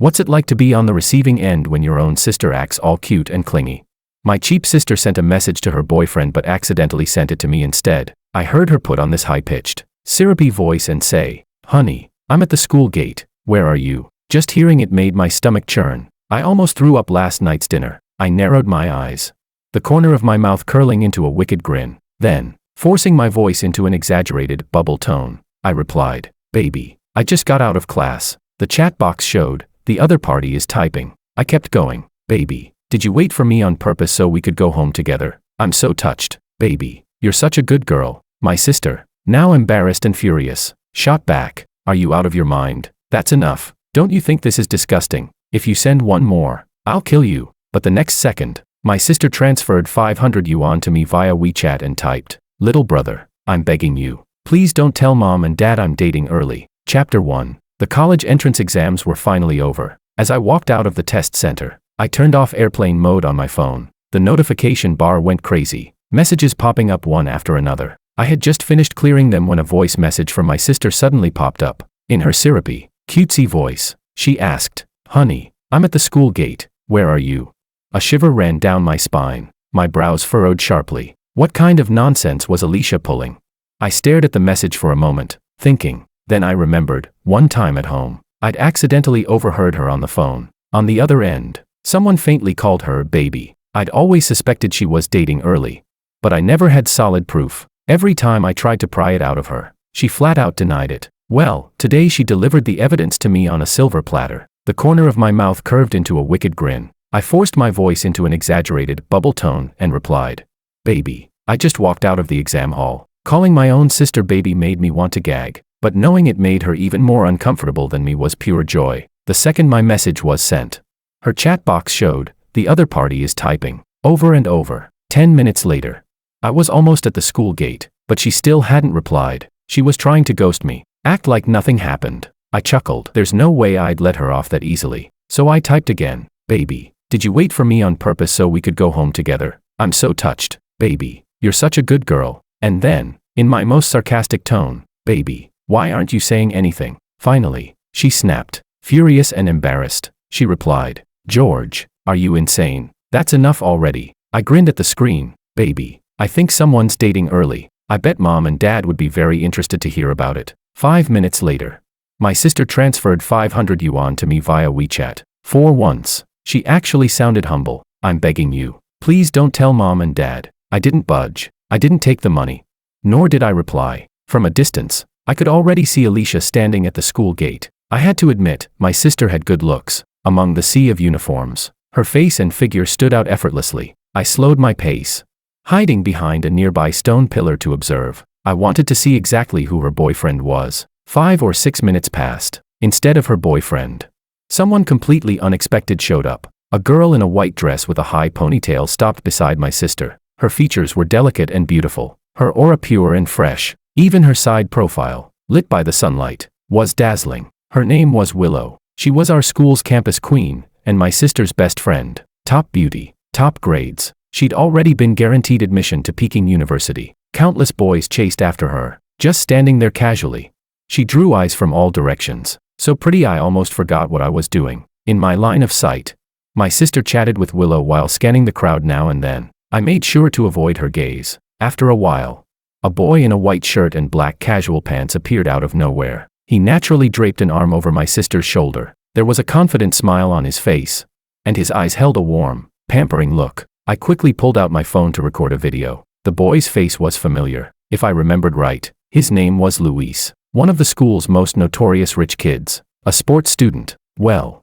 What's it like to be on the receiving end when your own sister acts all cute and clingy? My cheap sister sent a message to her boyfriend but accidentally sent it to me instead. I heard her put on this high-pitched, syrupy voice and say, "Honey, I'm at the school gate. Where are you?" Just hearing it made my stomach churn. I almost threw up last night's dinner. I narrowed my eyes, the corner of my mouth curling into a wicked grin. Then, forcing my voice into an exaggerated bubble tone, I replied, "Baby, I just got out of class. The chat box showed, the other party is typing." I kept going, "Baby, did you wait for me on purpose so we could go home together? I'm so touched. Baby, you're such a good girl." My sister, now embarrassed and furious, shot back, "Are you out of your mind? That's enough. Don't you think this is disgusting? If you send one more, I'll kill you." But the next second, my sister transferred 500 yuan to me via WeChat and typed, "Little brother, I'm begging you. Please don't tell mom and dad I'm dating early." Chapter 1. The college entrance exams were finally over. As I walked out of the test center, I turned off airplane mode on my phone. The notification bar went crazy, messages popping up one after another. I had just finished clearing them when a voice message from my sister suddenly popped up. In her syrupy, cutesy voice, she asked, "Honey, I'm at the school gate. Where are you?" A shiver ran down my spine. My brows furrowed sharply. What kind of nonsense was Alicia pulling? I stared at the message for a moment, thinking. Then I remembered, one time at home, I'd accidentally overheard her on the phone. On the other end, someone faintly called her baby. I'd always suspected she was dating early, but I never had solid proof. Every time I tried to pry it out of her, she flat out denied it. Well, today she delivered the evidence to me on a silver platter. The corner of my mouth curved into a wicked grin. I forced my voice into an exaggerated bubble tone and replied, "Baby, I just walked out of the exam hall." Calling my own sister baby made me want to gag, but knowing it made her even more uncomfortable than me was pure joy. The second my message was sent, her chat box showed, "The other party is typing," over and over. 10 minutes later, I was almost at the school gate, but she still hadn't replied. She was trying to ghost me, act like nothing happened. I chuckled. There's no way I'd let her off that easily. So I typed again, "Baby, did you wait for me on purpose so we could go home together? I'm so touched. Baby, you're such a good girl." And then, in my most sarcastic tone, "Baby, why aren't you saying anything?" Finally, she snapped. Furious and embarrassed, she replied, "George, are you insane? That's enough already." I grinned at the screen. "Baby, I think someone's dating early. I bet mom and dad would be very interested to hear about it." 5 minutes later, my sister transferred 500 yuan to me via WeChat. For once, she actually sounded humble. "I'm begging you. Please don't tell mom and dad." I didn't budge. I didn't take the money. Nor did I reply. From a distance, I could already see Alicia standing at the school gate. I had to admit, my sister had good looks. Among the sea of uniforms, her face and figure stood out effortlessly. I slowed my pace, hiding behind a nearby stone pillar to observe. I wanted to see exactly who her boyfriend was. 5 or 6 minutes passed. Instead of her boyfriend, someone completely unexpected showed up. A girl in a white dress with a high ponytail stopped beside my sister. Her features were delicate and beautiful, her aura pure and fresh. Even her side profile, lit by the sunlight, was dazzling. Her name was Willow. She was our school's campus queen, and my sister's best friend. Top beauty, top grades. She'd already been guaranteed admission to Peking University. Countless boys chased after her, just standing there casually. She drew eyes from all directions, so pretty I almost forgot what I was doing. In my line of sight, my sister chatted with Willow while scanning the crowd now and then. I made sure to avoid her gaze. After a while, a boy in a white shirt and black casual pants appeared out of nowhere. He naturally draped an arm over my sister's shoulder. There was a confident smile on his face, and his eyes held a warm, pampering look. I quickly pulled out my phone to record a video. The boy's face was familiar. If I remembered right, his name was Luis, one of the school's most notorious rich kids, a sports student. Well,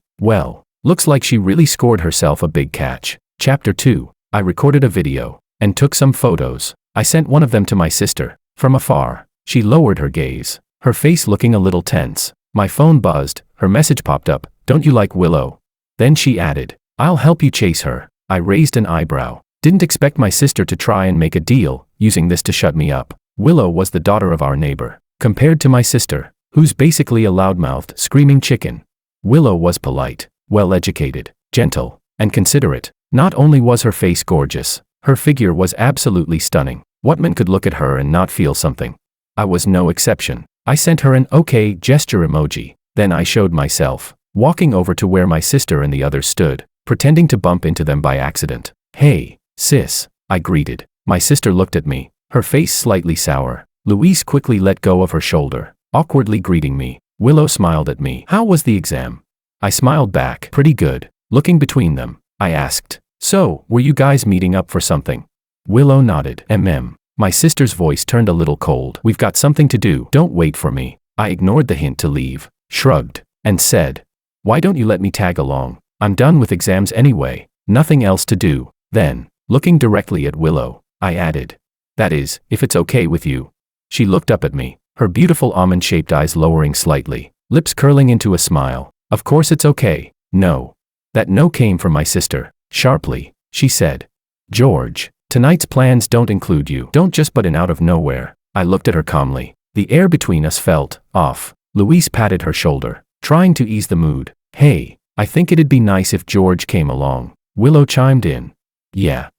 looks like she really scored herself a big catch. Chapter 2. I recorded a video and took some photos. I sent one of them to my sister. From afar, she lowered her gaze, her face looking a little tense. My phone buzzed, her message popped up, "Don't you like Willow?" Then she added, "I'll help you chase her." I raised an eyebrow. Didn't expect my sister to try and make a deal, using this to shut me up. Willow was the daughter of our neighbor. Compared to my sister, who's basically a loudmouthed, screaming chicken, Willow was polite, well-educated, gentle, and considerate. Not only was her face gorgeous, her figure was absolutely stunning. What man could look at her and not feel something? I was no exception. I sent her an okay gesture emoji. Then I showed myself. walking over to where my sister and the others stood, pretending to bump into them by accident. "Hey, sis," I greeted. My sister looked at me, her face slightly sour. Louise quickly let go of her shoulder, awkwardly greeting me. Willow smiled at me. "How was the exam?" I smiled back. "Pretty good." Looking between them, I asked, "So, were you guys meeting up for something?" Willow nodded. My sister's voice turned a little cold. "We've got something to do. Don't wait for me." I ignored the hint to leave, shrugged, and said, "Why don't you let me tag along? I'm done with exams anyway, nothing else to do." Then, looking directly at Willow, I added, "That is, if it's okay with you." She looked up at me, her beautiful almond-shaped eyes lowering slightly, lips curling into a smile. "Of course it's okay." "No." That no came from my sister. Sharply, she said, "George, tonight's plans don't include you." "Don't just butt in out of nowhere." I looked at her calmly. The air between us felt off. Louise patted her shoulder, trying to ease the mood. "Hey, I think it'd be nice if George came along." Willow chimed in. Yeah,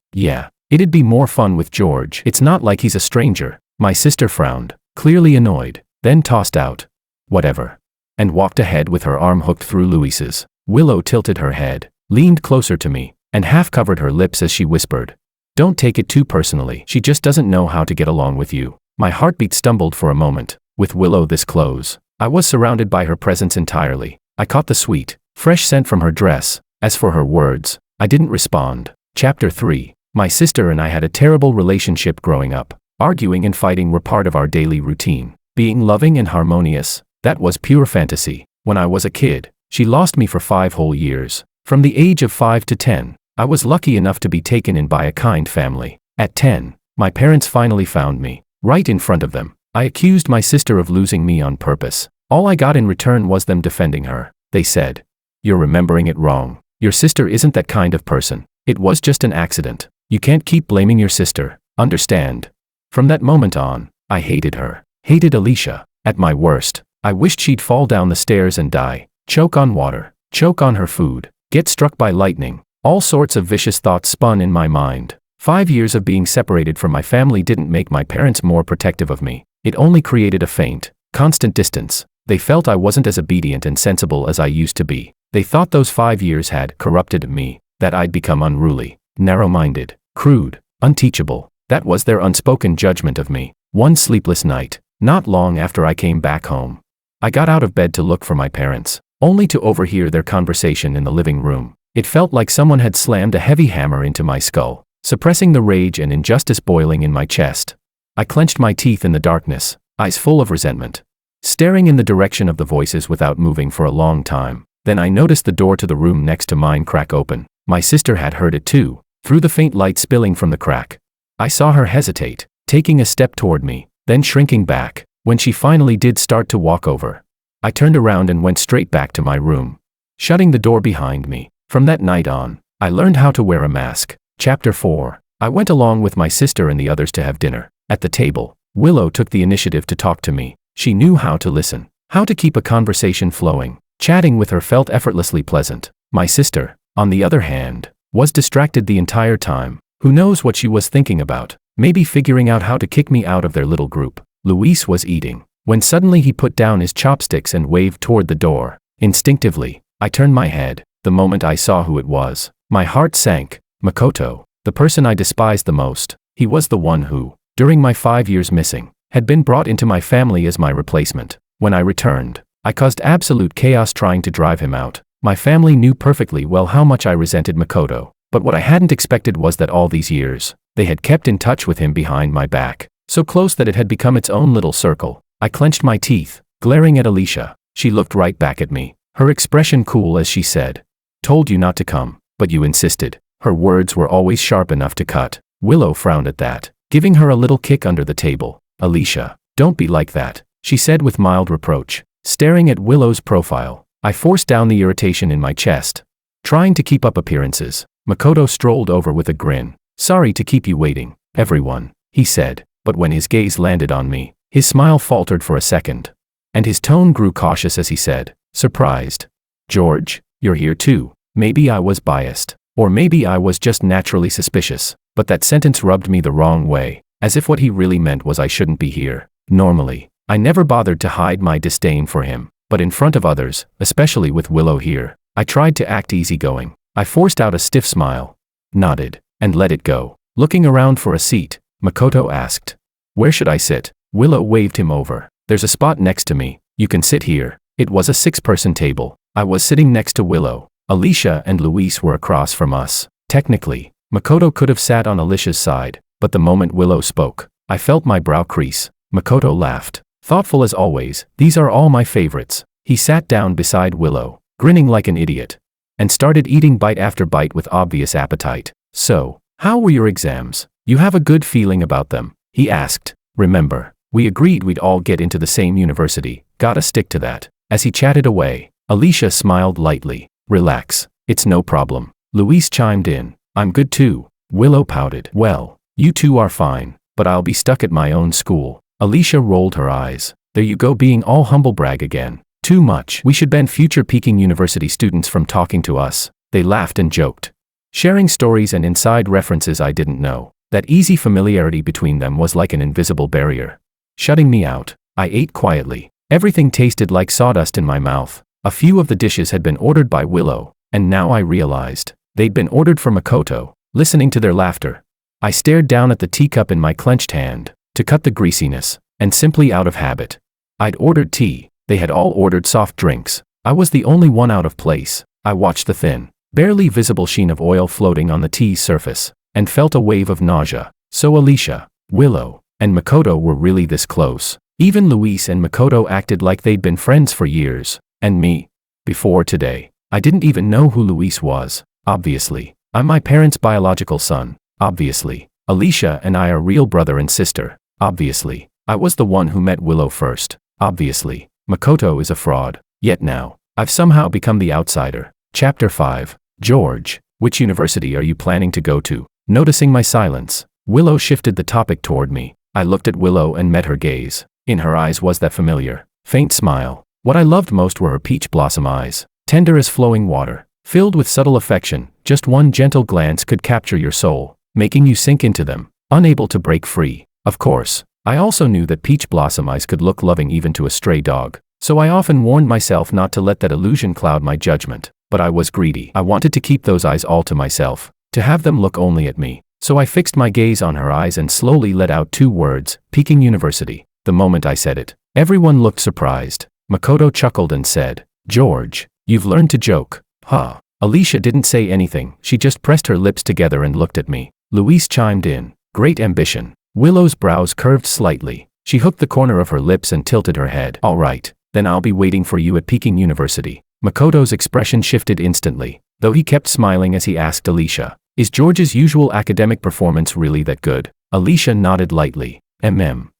it'd be more fun with George. It's not like he's a stranger." My sister frowned, clearly annoyed, then tossed out, "Whatever," and walked ahead with her arm hooked through Louise's. Willow tilted her head, leaned closer to me, and half covered her lips as she whispered, "Don't take it too personally. She just doesn't know how to get along with you." My heartbeat stumbled for a moment. With Willow this close, I was surrounded by her presence entirely. I caught the sweet, fresh scent from her dress. As for her words, I didn't respond. Chapter 3. My sister and I had a terrible relationship growing up. Arguing and fighting were part of our daily routine. Being loving and harmonious, that was pure fantasy. When I was a kid, she lost me for 5 whole years. From the age of 5 to 10, I was lucky enough to be taken in by a kind family. At 10, my parents finally found me, right in front of them. I accused my sister of losing me on purpose. All I got in return was them defending her. They said, "You're remembering it wrong. Your sister isn't that kind of person. It was just an accident. You can't keep blaming your sister, understand?" From that moment on, I hated her. Hated Alicia. At my worst, I wished she'd fall down the stairs and die. Choke on water. Choke on her food. Get struck by lightning. All sorts of vicious thoughts spun in my mind. 5 years of being separated from my family didn't make my parents more protective of me. It only created a faint, constant distance. They felt I wasn't as obedient and sensible as I used to be. They thought those 5 years had corrupted me, that I'd become unruly, narrow-minded, crude, unteachable. That was their unspoken judgment of me. One sleepless night, not long after I came back home, I got out of bed to look for my parents, only to overhear their conversation in the living room. It felt like someone had slammed a heavy hammer into my skull, suppressing the rage and injustice boiling in my chest. I clenched my teeth in the darkness, eyes full of resentment, staring in the direction of the voices without moving for a long time. Then I noticed the door to the room next to mine crack open. My sister had heard it too, through the faint light spilling from the crack. I saw her hesitate, taking a step toward me, then shrinking back. When she finally did start to walk over, I turned around and went straight back to my room, shutting the door behind me. From that night on, I learned how to wear a mask. Chapter 4. I went along with my sister and the others to have dinner. At the table, Willow took the initiative to talk to me. She knew how to listen, how to keep a conversation flowing. Chatting with her felt effortlessly pleasant. My sister, on the other hand, was distracted the entire time. Who knows what she was thinking about? Maybe figuring out how to kick me out of their little group. Luis was eating, when suddenly he put down his chopsticks and waved toward the door. Instinctively, I turned my head. The moment I saw who it was, my heart sank. Makoto, the person I despised the most. He was the one who, during my 5 years missing, had been brought into my family as my replacement. When I returned, I caused absolute chaos trying to drive him out. My family knew perfectly well how much I resented Makoto, but what I hadn't expected was that all these years, they had kept in touch with him behind my back, so close that it had become its own little circle. I clenched my teeth, glaring at Alicia. She looked right back at me, her expression cool as she said, "Told you not to come, but you insisted." Her words were always sharp enough to cut. Willow frowned at that, giving her a little kick under the table. "Alicia, don't be like that," she said with mild reproach. Staring at Willow's profile, I forced down the irritation in my chest, trying to keep up appearances. Makoto strolled over with a grin. "Sorry to keep you waiting, everyone," he said, but when his gaze landed on me, his smile faltered for a second, and his tone grew cautious as he said, surprised, "George, you're here too." Maybe I was biased, or maybe I was just naturally suspicious, but that sentence rubbed me the wrong way, as if what he really meant was I shouldn't be here. Normally, I never bothered to hide my disdain for him. But in front of others, especially with Willow here, I tried to act easygoing. I forced out a stiff smile, nodded, and let it go. Looking around for a seat, Makoto asked, "Where should I sit?" Willow waved him over. "There's a spot next to me. You can sit here." It was a 6-person table. I was sitting next to Willow. Alicia and Luis were across from us. Technically, Makoto could have sat on Alicia's side, but the moment Willow spoke, I felt my brow crease. Makoto laughed. Thoughtful as always, "These are all my favorites." He sat down beside Willow, grinning like an idiot, and started eating bite after bite with obvious appetite. "So, how were your exams? You have a good feeling about them?" he asked. "Remember, we agreed we'd all get into the same university. Gotta stick to that." As he chatted away, Alicia smiled lightly. "Relax, it's no problem." Luis chimed in. "I'm good too." Willow pouted. "Well, you two are fine, but I'll be stuck at my own school." Alicia rolled her eyes. "There you go, being all humble brag again. Too much. We should ban future Peking University students from talking to us." They laughed and joked, sharing stories and inside references I didn't know. That easy familiarity between them was like an invisible barrier, shutting me out. I ate quietly. Everything tasted like sawdust in my mouth. A few of the dishes had been ordered by Willow, and now I realized they'd been ordered for Makoto. Listening to their laughter, I stared down at the teacup in my clenched hand, to cut the greasiness, and simply out of habit. I'd ordered tea. They had all ordered soft drinks. I was the only one out of place. I watched the thin, barely visible sheen of oil floating on the tea's surface, and felt a wave of nausea. So Alicia, Willow, and Makoto were really this close. Even Luis and Makoto acted like they'd been friends for years. And me? Before today, I didn't even know who Luis was. Obviously, I'm my parents' biological son. Obviously, Alicia and I are real brother and sister. Obviously, I was the one who met Willow first. Obviously, Makoto is a fraud. Yet now, I've somehow become the outsider. Chapter 5. George, which university are you planning to go to? Noticing my silence, Willow shifted the topic toward me. I looked at Willow and met her gaze. In her eyes was that familiar, faint smile. What I loved most were her peach blossom eyes, tender as flowing water, filled with subtle affection. Just one gentle glance could capture your soul, making you sink into them, unable to break free. Of course, I also knew that peach blossom eyes could look loving even to a stray dog, so I often warned myself not to let that illusion cloud my judgment. But I was greedy. I wanted to keep those eyes all to myself, to have them look only at me. So I fixed my gaze on her eyes and slowly let out 2 words, Peking University. The moment I said it, everyone looked surprised. Makoto chuckled and said, "George, you've learned to joke, huh?" Alicia didn't say anything. She just pressed her lips together and looked at me. Luis chimed in, "Great ambition." Willow's brows curved slightly. She hooked the corner of her lips and tilted her head. "All right, then I'll be waiting for you at Peking University." Makoto's expression shifted instantly, though he kept smiling as he asked Alicia, "Is George's usual academic performance really that good?" Alicia nodded lightly.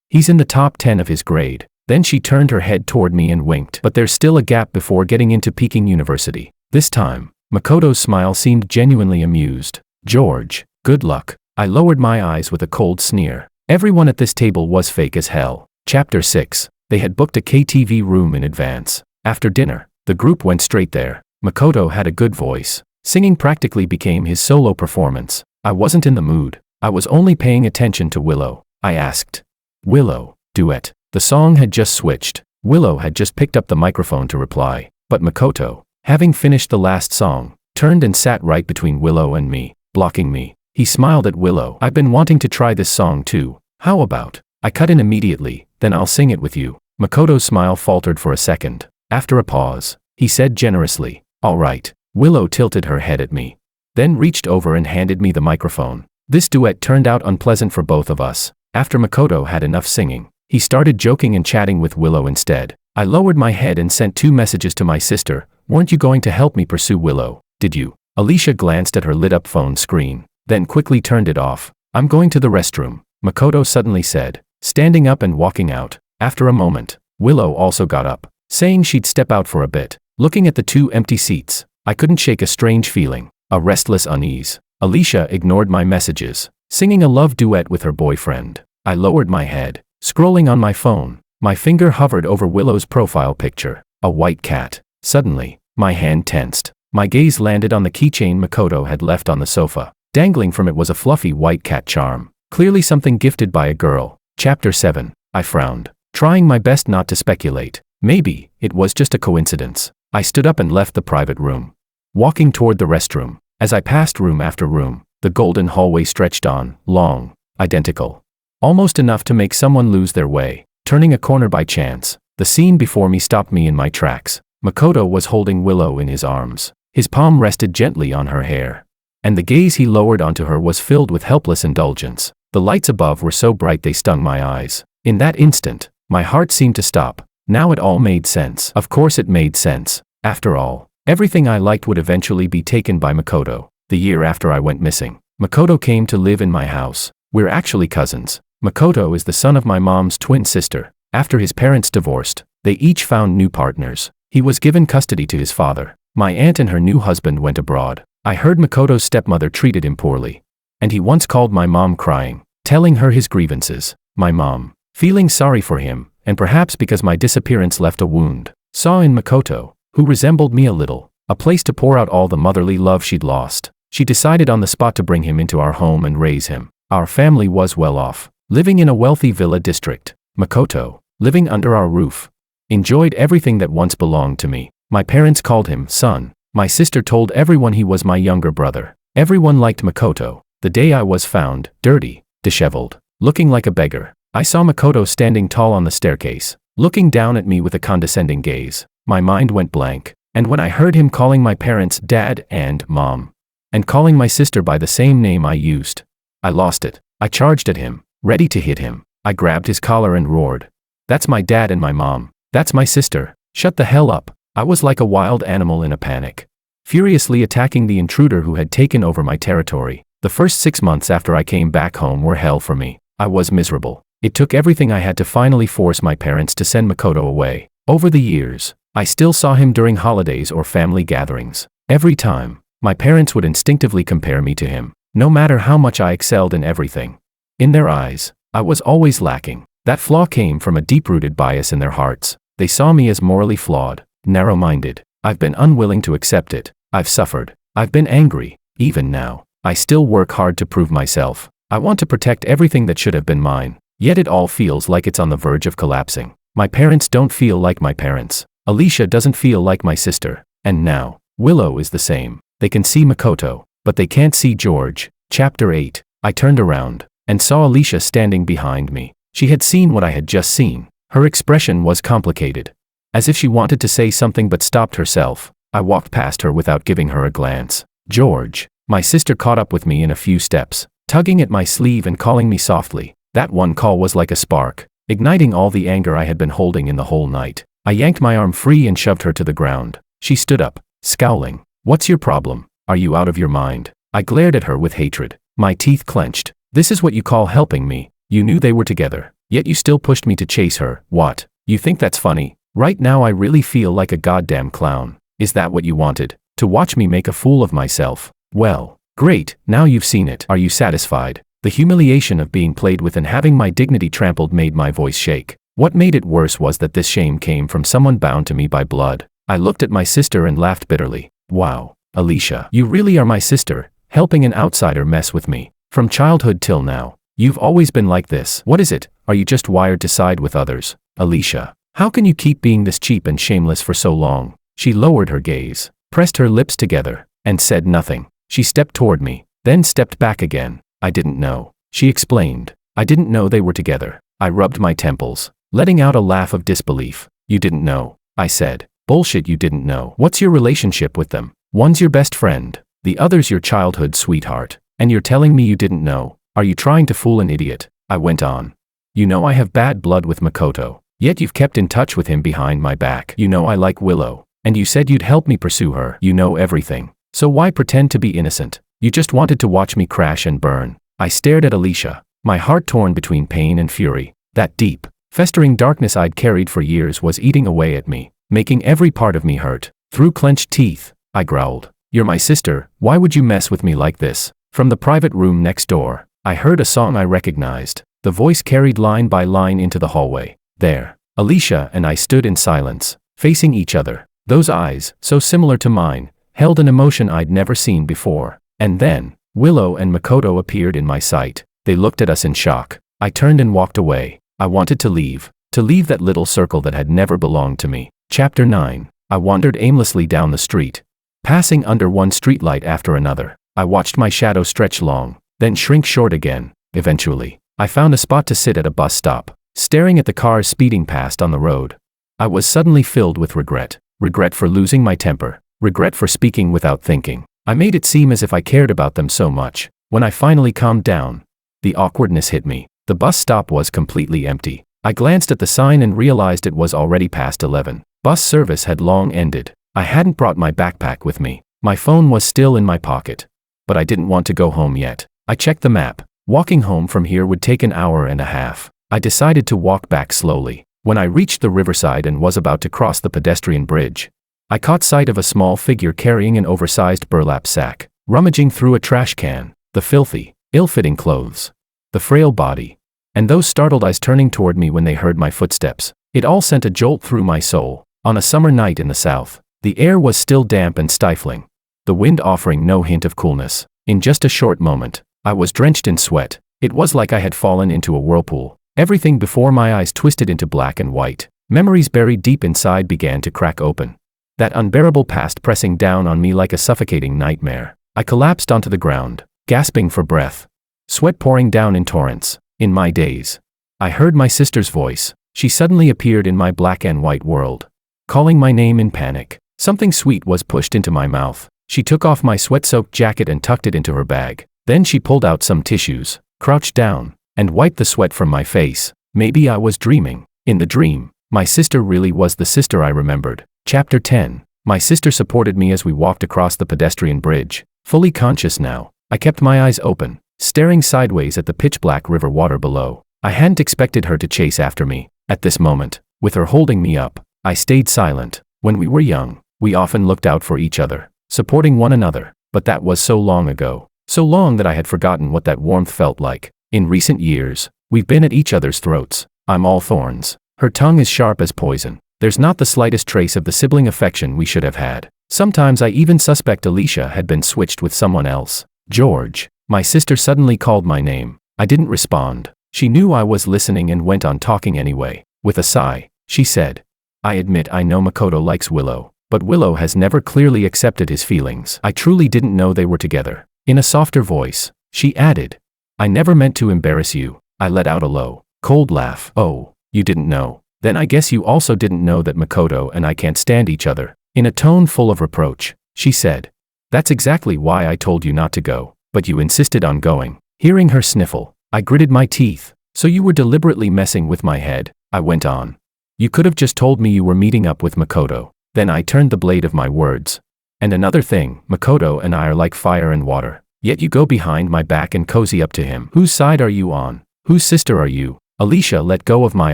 He's in the top 10 of his grade." Then she turned her head toward me and winked. "But there's still a gap before getting into Peking University." This time, Makoto's smile seemed genuinely amused. "George, good luck." I lowered my eyes with a cold sneer. Everyone at this table was fake as hell. Chapter 6. They had booked a KTV room in advance. After dinner, the group went straight there. Makoto had a good voice. Singing practically became his solo performance. I wasn't in the mood. I was only paying attention to Willow. I asked, "Willow, duet." The song had just switched. Willow had just picked up the microphone to reply. But Makoto, having finished the last song, turned and sat right between Willow and me, blocking me. He smiled at Willow. "I've been wanting to try this song too. How about?" I cut in immediately, "Then I'll sing it with you." Makoto's smile faltered for a second. After a pause, he said generously, "All right." Willow tilted her head at me, then reached over and handed me the microphone. This duet turned out unpleasant for both of us. After Makoto had enough singing, he started joking and chatting with Willow instead. I lowered my head and sent 2 messages to my sister. "Weren't you going to help me pursue Willow, did you?" Alicia glanced at her lit-up phone screen, then quickly turned it off. "I'm going to the restroom," Makoto suddenly said, standing up and walking out. After a moment, Willow also got up, saying she'd step out for a bit. Looking at the 2 empty seats, I couldn't shake a strange feeling, a restless unease. Alicia ignored my messages, singing a love duet with her boyfriend. I lowered my head, scrolling on my phone. My finger hovered over Willow's profile picture, a white cat. Suddenly, my hand tensed. My gaze landed on the keychain Makoto had left on the sofa. Dangling from it was a fluffy white cat charm, clearly something gifted by a girl. Chapter 7. I frowned, trying my best not to speculate. Maybe it was just a coincidence. I stood up and left the private room, walking toward the restroom. As I passed room after room, the golden hallway stretched on, long, identical, almost enough to make someone lose their way. Turning a corner by chance, the scene before me stopped me in my tracks. Makoto was holding Willow in his arms. His palm rested gently on her hair, and the gaze he lowered onto her was filled with helpless indulgence. The lights above were so bright they stung my eyes. In that instant, my heart seemed to stop. Now it all made sense. Of course it made sense. After all, everything I liked would eventually be taken by Makoto. The year after I went missing, Makoto came to live in my house. We're actually cousins. Makoto is the son of my mom's twin sister. After his parents divorced, they each found new partners. He was given custody to his father. My aunt and her new husband went abroad. I heard Makoto's stepmother treated him poorly, and he once called my mom crying, telling her his grievances. My mom, feeling sorry for him, and perhaps because my disappearance left a wound, saw in Makoto, who resembled me a little, a place to pour out all the motherly love she'd lost. She decided on the spot to bring him into our home and raise him. Our family was well off, living in a wealthy villa district. Makoto, living under our roof, enjoyed everything that once belonged to me. My parents called him son. My sister told everyone he was my younger brother. Everyone liked Makoto. The day I was found, dirty, disheveled, looking like a beggar, I saw Makoto standing tall on the staircase, looking down at me with a condescending gaze. My mind went blank, and when I heard him calling my parents dad and mom, and calling my sister by the same name I used, I lost it. I charged at him, ready to hit him. I grabbed his collar and roared, "That's my dad and my mom. That's my sister. Shut the hell up." I was like a wild animal in a panic, furiously attacking the intruder who had taken over my territory. The first 6 months after I came back home were hell for me. I was miserable. It took everything I had to finally force my parents to send Makoto away. Over the years, I still saw him during holidays or family gatherings. Every time, my parents would instinctively compare me to him, no matter how much I excelled in everything. In their eyes, I was always lacking. That flaw came from a deep-rooted bias in their hearts. They saw me as morally flawed, narrow-minded. I've been unwilling to accept it. I've suffered. I've been angry. Even now, I still work hard to prove myself. I want to protect everything that should have been mine, yet it all feels like it's on the verge of collapsing. My parents don't feel like my parents. Alicia doesn't feel like my sister. And now, Willow is the same. They can see Makoto, but they can't see George. Chapter 8. I turned around and saw Alicia standing behind me. She had seen what I had just seen. Her expression was complicated, as if she wanted to say something but stopped herself. I walked past her without giving her a glance. "George." My sister caught up with me in a few steps, tugging at my sleeve and calling me softly. That one call was like a spark, igniting all the anger I had been holding in the whole night. I yanked my arm free and shoved her to the ground. She stood up, scowling. "What's your problem? Are you out of your mind?" I glared at her with hatred, my teeth clenched. "This is what you call helping me? You knew they were together, yet you still pushed me to chase her. What? You think that's funny? Right now I really feel like a goddamn clown. Is that what you wanted? To watch me make a fool of myself? Well, great, now you've seen it. Are you satisfied?" The humiliation of being played with and having my dignity trampled made my voice shake. What made it worse was that this shame came from someone bound to me by blood. I looked at my sister and laughed bitterly. "Wow, Alicia, you really are my sister, helping an outsider mess with me. From childhood till now, you've always been like this. What is it? Are you just wired to side with others? Alicia, how can you keep being this cheap and shameless for so long?" She lowered her gaze, pressed her lips together, and said nothing. She stepped toward me, then stepped back again. "I didn't know," she explained. "I didn't know they were together." I rubbed my temples, letting out a laugh of disbelief. "You didn't know," I said. "Bullshit, you didn't know. What's your relationship with them? One's your best friend, the other's your childhood sweetheart, and you're telling me you didn't know? Are you trying to fool an idiot?" I went on. "You know I have bad blood with Makoto, yet you've kept in touch with him behind my back. You know I like Willow, and you said you'd help me pursue her. You know everything. So why pretend to be innocent? You just wanted to watch me crash and burn." I stared at Alicia, my heart torn between pain and fury. That deep, festering darkness I'd carried for years was eating away at me, making every part of me hurt. Through clenched teeth, I growled, "You're my sister, why would you mess with me like this?" From the private room next door, I heard a song I recognized. The voice carried line by line into the hallway. There, Alicia and I stood in silence, facing each other. Those eyes, so similar to mine, held an emotion I'd never seen before. And then, Willow and Makoto appeared in my sight. They looked at us in shock. I turned and walked away. I wanted to leave, To leave that little circle that had never belonged to me. Chapter 9. I wandered aimlessly down the street. Passing under one streetlight after another, I watched my shadow stretch long, then shrink short again. Eventually, I found a spot to sit at a bus stop, staring at the cars speeding past on the road. I was suddenly filled with regret. Regret for losing my temper. Regret for speaking without thinking. I made it seem as if I cared about them so much. When I finally calmed down, the awkwardness hit me. The bus stop was completely empty. I glanced at the sign and realized it was already past 11. Bus service had long ended. I hadn't brought my backpack with me. My phone was still in my pocket. But I didn't want to go home yet. I checked the map. Walking home from here would take an hour and a half. I decided to walk back slowly. When I reached the riverside and was about to cross the pedestrian bridge, I caught sight of a small figure carrying an oversized burlap sack, rummaging through a trash can. The filthy, ill-fitting clothes, the frail body, and those startled eyes turning toward me when they heard my footsteps. It all sent a jolt through my soul. On a summer night in the south, the air was still damp and stifling, the wind offering no hint of coolness. In just a short moment, I was drenched in sweat. It was like I had fallen into a whirlpool. Everything before my eyes twisted into black and white. Memories buried deep inside began to crack open. That unbearable past pressing down on me like a suffocating nightmare. I collapsed onto the ground, gasping for breath. Sweat pouring down in torrents. In my daze, I heard my sister's voice. She suddenly appeared in my black and white world, calling my name in panic. Something sweet was pushed into my mouth. She took off my sweat-soaked jacket and tucked it into her bag. Then she pulled out some tissues, crouched down, and wiped the sweat from my face. Maybe I was dreaming. In the dream, my sister really was the sister I remembered. Chapter 10. My sister supported me as we walked across the pedestrian bridge. Fully conscious now, I kept my eyes open, staring sideways at the pitch-black river water below. I hadn't expected her to chase after me. At this moment, with her holding me up, I stayed silent. When we were young, we often looked out for each other, supporting one another. But that was so long ago. So long that I had forgotten what that warmth felt like. In recent years, we've been at each other's throats. I'm all thorns. Her tongue is sharp as poison. There's not the slightest trace of the sibling affection we should have had. Sometimes I even suspect Alicia had been switched with someone else. George. My sister suddenly called my name. I didn't respond. She knew I was listening and went on talking anyway. With a sigh, she said, I admit I know Makoto likes Willow, but Willow has never clearly accepted his feelings. I truly didn't know they were together. In a softer voice, she added, I never meant to embarrass you. I let out a low, cold laugh. Oh, you didn't know. Then I guess you also didn't know that Makoto and I can't stand each other. In a tone full of reproach, she said, that's exactly why I told you not to go, but you insisted on going. Hearing her sniffle, I gritted my teeth. So you were deliberately messing with my head, I went on. You could have just told me you were meeting up with Makoto. Then I turned the blade of my words. And another thing, Makoto and I are like fire and water. Yet you go behind my back and cozy up to him. Whose side are you on? Whose sister are you? Alicia let go of my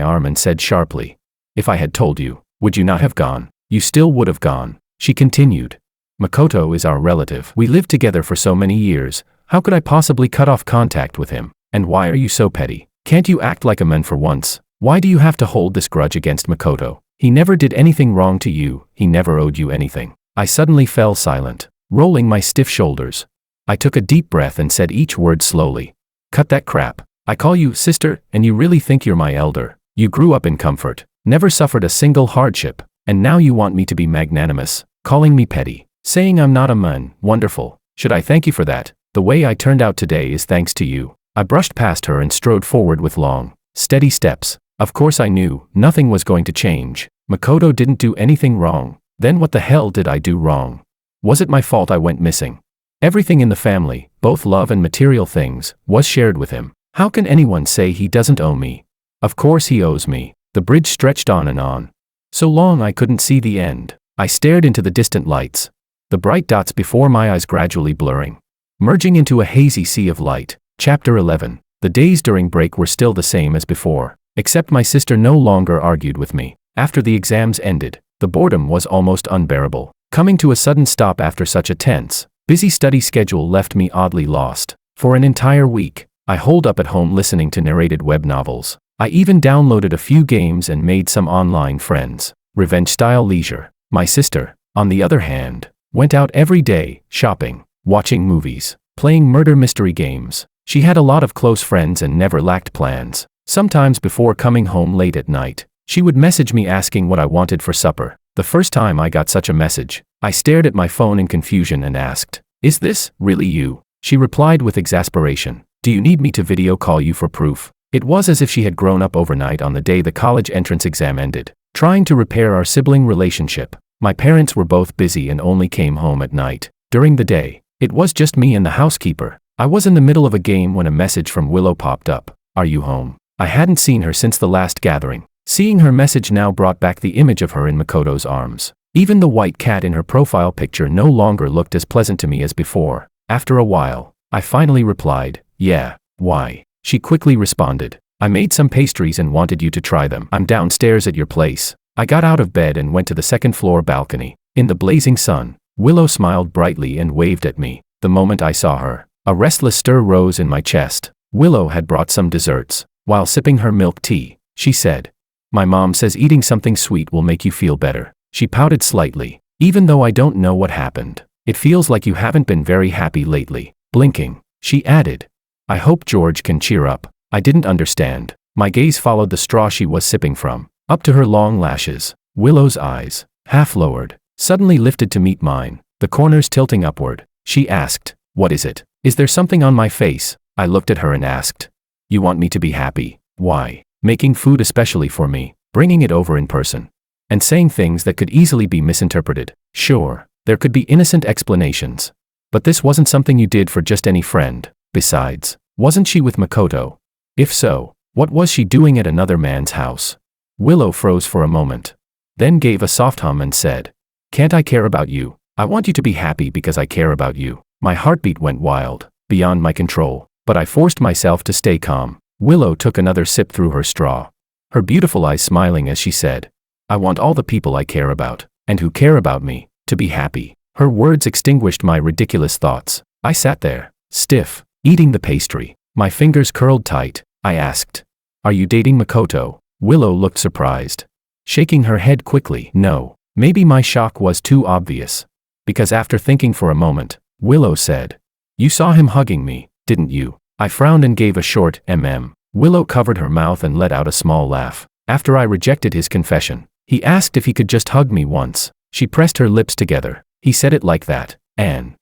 arm and said sharply, if I had told you, would you not have gone? You still would have gone. She continued. Makoto is our relative. We lived together for so many years. How could I possibly cut off contact with him? And why are you so petty? Can't you act like a man for once? Why do you have to hold this grudge against Makoto? He never did anything wrong to you. He never owed you anything. I suddenly fell silent, rolling my stiff shoulders. I took a deep breath and said each word slowly. Cut that crap. I call you sister, and you really think you're my elder. You grew up in comfort, never suffered a single hardship, and now you want me to be magnanimous, calling me petty, saying I'm not a man. Wonderful. Should I thank you for that? The way I turned out today is thanks to you. I brushed past her and strode forward with long, steady steps. Of course I knew nothing was going to change. Makoto didn't do anything wrong. Then what the hell did I do wrong? Was it my fault I went missing? Everything in the family, both love and material things, was shared with him. How can anyone say he doesn't owe me? Of course he owes me. The bridge stretched on and on. So long I couldn't see the end. I stared into the distant lights, the bright dots before my eyes gradually blurring, merging into a hazy sea of light. Chapter 11. The days during break were still the same as before, except my sister no longer argued with me. After the exams ended, the boredom was almost unbearable. Coming to a sudden stop after such a tense, busy study schedule left me oddly lost. For an entire week, I holed up at home listening to narrated web novels. I even downloaded a few games and made some online friends. Revenge-style leisure. My sister, on the other hand, went out every day, shopping, watching movies, playing murder mystery games. She had a lot of close friends and never lacked plans. Sometimes before coming home late at night, she would message me asking what I wanted for supper. The first time I got such a message, I stared at my phone in confusion and asked, "Is this really you?" She replied with exasperation, "Do you need me to video call you for proof?" It was as if she had grown up overnight on the day the college entrance exam ended. Trying to repair our sibling relationship, my parents were both busy and only came home at night. During the day, it was just me and the housekeeper. I was in the middle of a game when a message from Willow popped up. "Are you home?" I hadn't seen her since the last gathering. Seeing her message now brought back the image of her in Makoto's arms. Even the white cat in her profile picture no longer looked as pleasant to me as before. After a while, I finally replied, "Yeah, why?" She quickly responded, "I made some pastries and wanted you to try them. I'm downstairs at your place." I got out of bed and went to the second-floor balcony. In the blazing sun, Willow smiled brightly and waved at me. The moment I saw her, a restless stir rose in my chest. Willow had brought some desserts. While sipping her milk tea, she said, "My mom says eating something sweet will make you feel better." She pouted slightly. "Even though I don't know what happened, it feels like you haven't been very happy lately." Blinking, she added, "I hope George can cheer up." I didn't understand. My gaze followed the straw she was sipping from, up to her long lashes. Willow's eyes, half lowered, suddenly lifted to meet mine, the corners tilting upward. She asked, "What is it? Is there something on my face?" I looked at her and asked, "You want me to be happy? Why?" Making food especially for me, bringing it over in person, and saying things that could easily be misinterpreted. Sure, there could be innocent explanations. But this wasn't something you did for just any friend. Besides, wasn't she with Makoto? If so, what was she doing at another man's house? Willow froze for a moment, then gave a soft hum and said, "Can't I care about you? I want you to be happy because I care about you." My heartbeat went wild, beyond my control, but I forced myself to stay calm. Willow took another sip through her straw, her beautiful eyes smiling as she said, "I want all the people I care about, and who care about me, to be happy." Her words extinguished my ridiculous thoughts. I sat there, stiff, eating the pastry, my fingers curled tight. I asked, "Are you dating Makoto?" Willow looked surprised, shaking her head quickly. "No." Maybe my shock was too obvious, because after thinking for a moment, Willow said, "You saw him hugging me, didn't you?" I frowned and gave a short Willow covered her mouth and let out a small laugh. After I rejected his confession, he asked if he could just hug me once. She pressed her lips together. "He said it like that, Anne."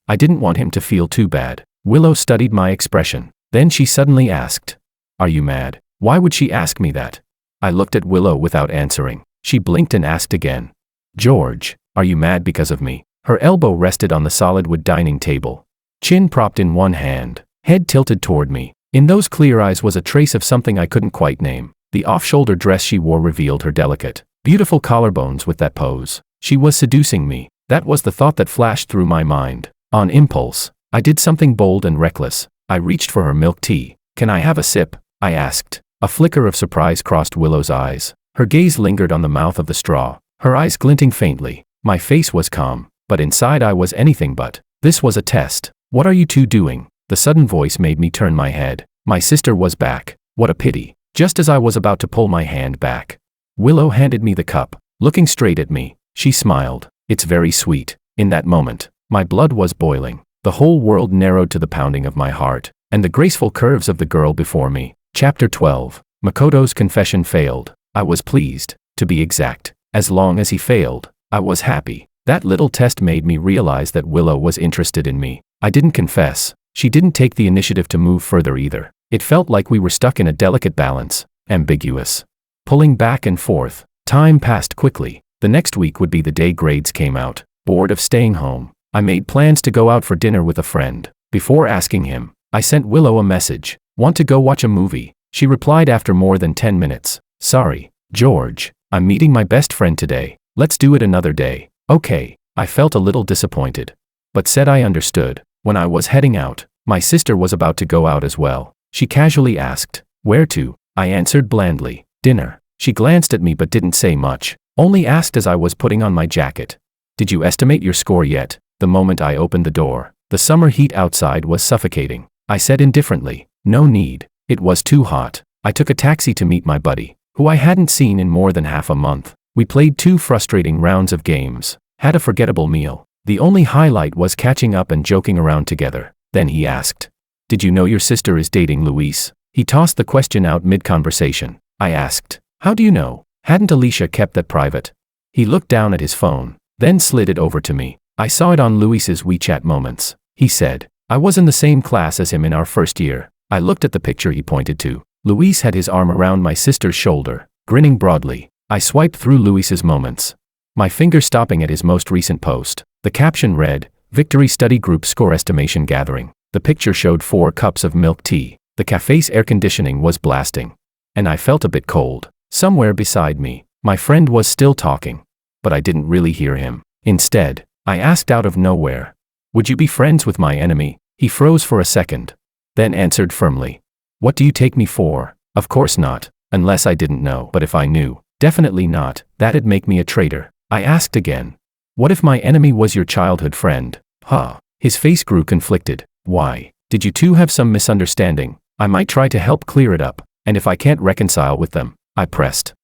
I didn't want him to feel too bad. Willow studied my expression. Then she suddenly asked, "Are you mad?" Why would she ask me that? I looked at Willow without answering. She blinked and asked again, "George, are you mad because of me?" Her elbow rested on the solid wood dining table, chin propped in one hand, head tilted toward me. In those clear eyes was a trace of something I couldn't quite name. The off-shoulder dress she wore revealed her delicate, beautiful collarbones with that pose. She was seducing me. That was the thought that flashed through my mind. On impulse, I did something bold and reckless. I reached for her milk tea. "Can I have a sip?" I asked. A flicker of surprise crossed Willow's eyes. Her gaze lingered on the mouth of the straw, her eyes glinting faintly. My face was calm, but inside I was anything but. This was a test. "What are you two doing?" The sudden voice made me turn my head. My sister was back. What a pity. Just as I was about to pull my hand back, Willow handed me the cup. Looking straight at me, she smiled. "It's very sweet." In that moment, my blood was boiling. The whole world narrowed to the pounding of my heart, and the graceful curves of the girl before me. Chapter 12. Makoto's confession failed. I was pleased. To be exact, as long as he failed, I was happy. That little test made me realize that Willow was interested in me. I didn't confess. She didn't take the initiative to move further either. It felt like we were stuck in a delicate balance, ambiguous, pulling back and forth. Time passed quickly. The next week would be the day grades came out. Bored of staying home, I made plans to go out for dinner with a friend. Before asking him, I sent Willow a message. "Want to go watch a movie?" She replied after more than 10 minutes. "Sorry, George, I'm meeting my best friend today. Let's do it another day." "Okay." I felt a little disappointed, but said I understood. When I was heading out, my sister was about to go out as well. She casually asked, "Where to?" I answered blandly, "Dinner." She glanced at me but didn't say much, only asked as I was putting on my jacket, "Did you estimate your score yet?" The moment I opened the door, the summer heat outside was suffocating. I said indifferently, "No need. It was too hot." I took a taxi to meet my buddy, who I hadn't seen in more than half a month. We played 2 frustrating rounds of games, had a forgettable meal. The only highlight was catching up and joking around together. Then he asked, "Did you know your sister is dating Luis?" He tossed the question out mid-conversation. I asked, "How do you know? Hadn't Alicia kept that private?" He looked down at his phone, then slid it over to me. "I saw it on Luis's WeChat moments," he said. "I was in the same class as him in our first year." I looked at the picture he pointed to. Luis had his arm around my sister's shoulder, grinning broadly. I swiped through Luis's moments, my finger stopping at his most recent post. The caption read, "Victory Study Group Score Estimation Gathering." The picture showed 4 cups of milk tea. The cafe's air conditioning was blasting, and I felt a bit cold. Somewhere beside me, my friend was still talking, but I didn't really hear him. Instead, I asked out of nowhere, "Would you be friends with my enemy?" He froze for a second, then answered firmly, "What do you take me for?" Of course not, unless I didn't know. But if I knew, definitely not. That'd make me a traitor. I asked again, "What if my enemy was your childhood friend?" Huh. His face grew conflicted. "Why? Did you two have some misunderstanding? I might try to help clear it up, and if I can't reconcile with them," I pressed.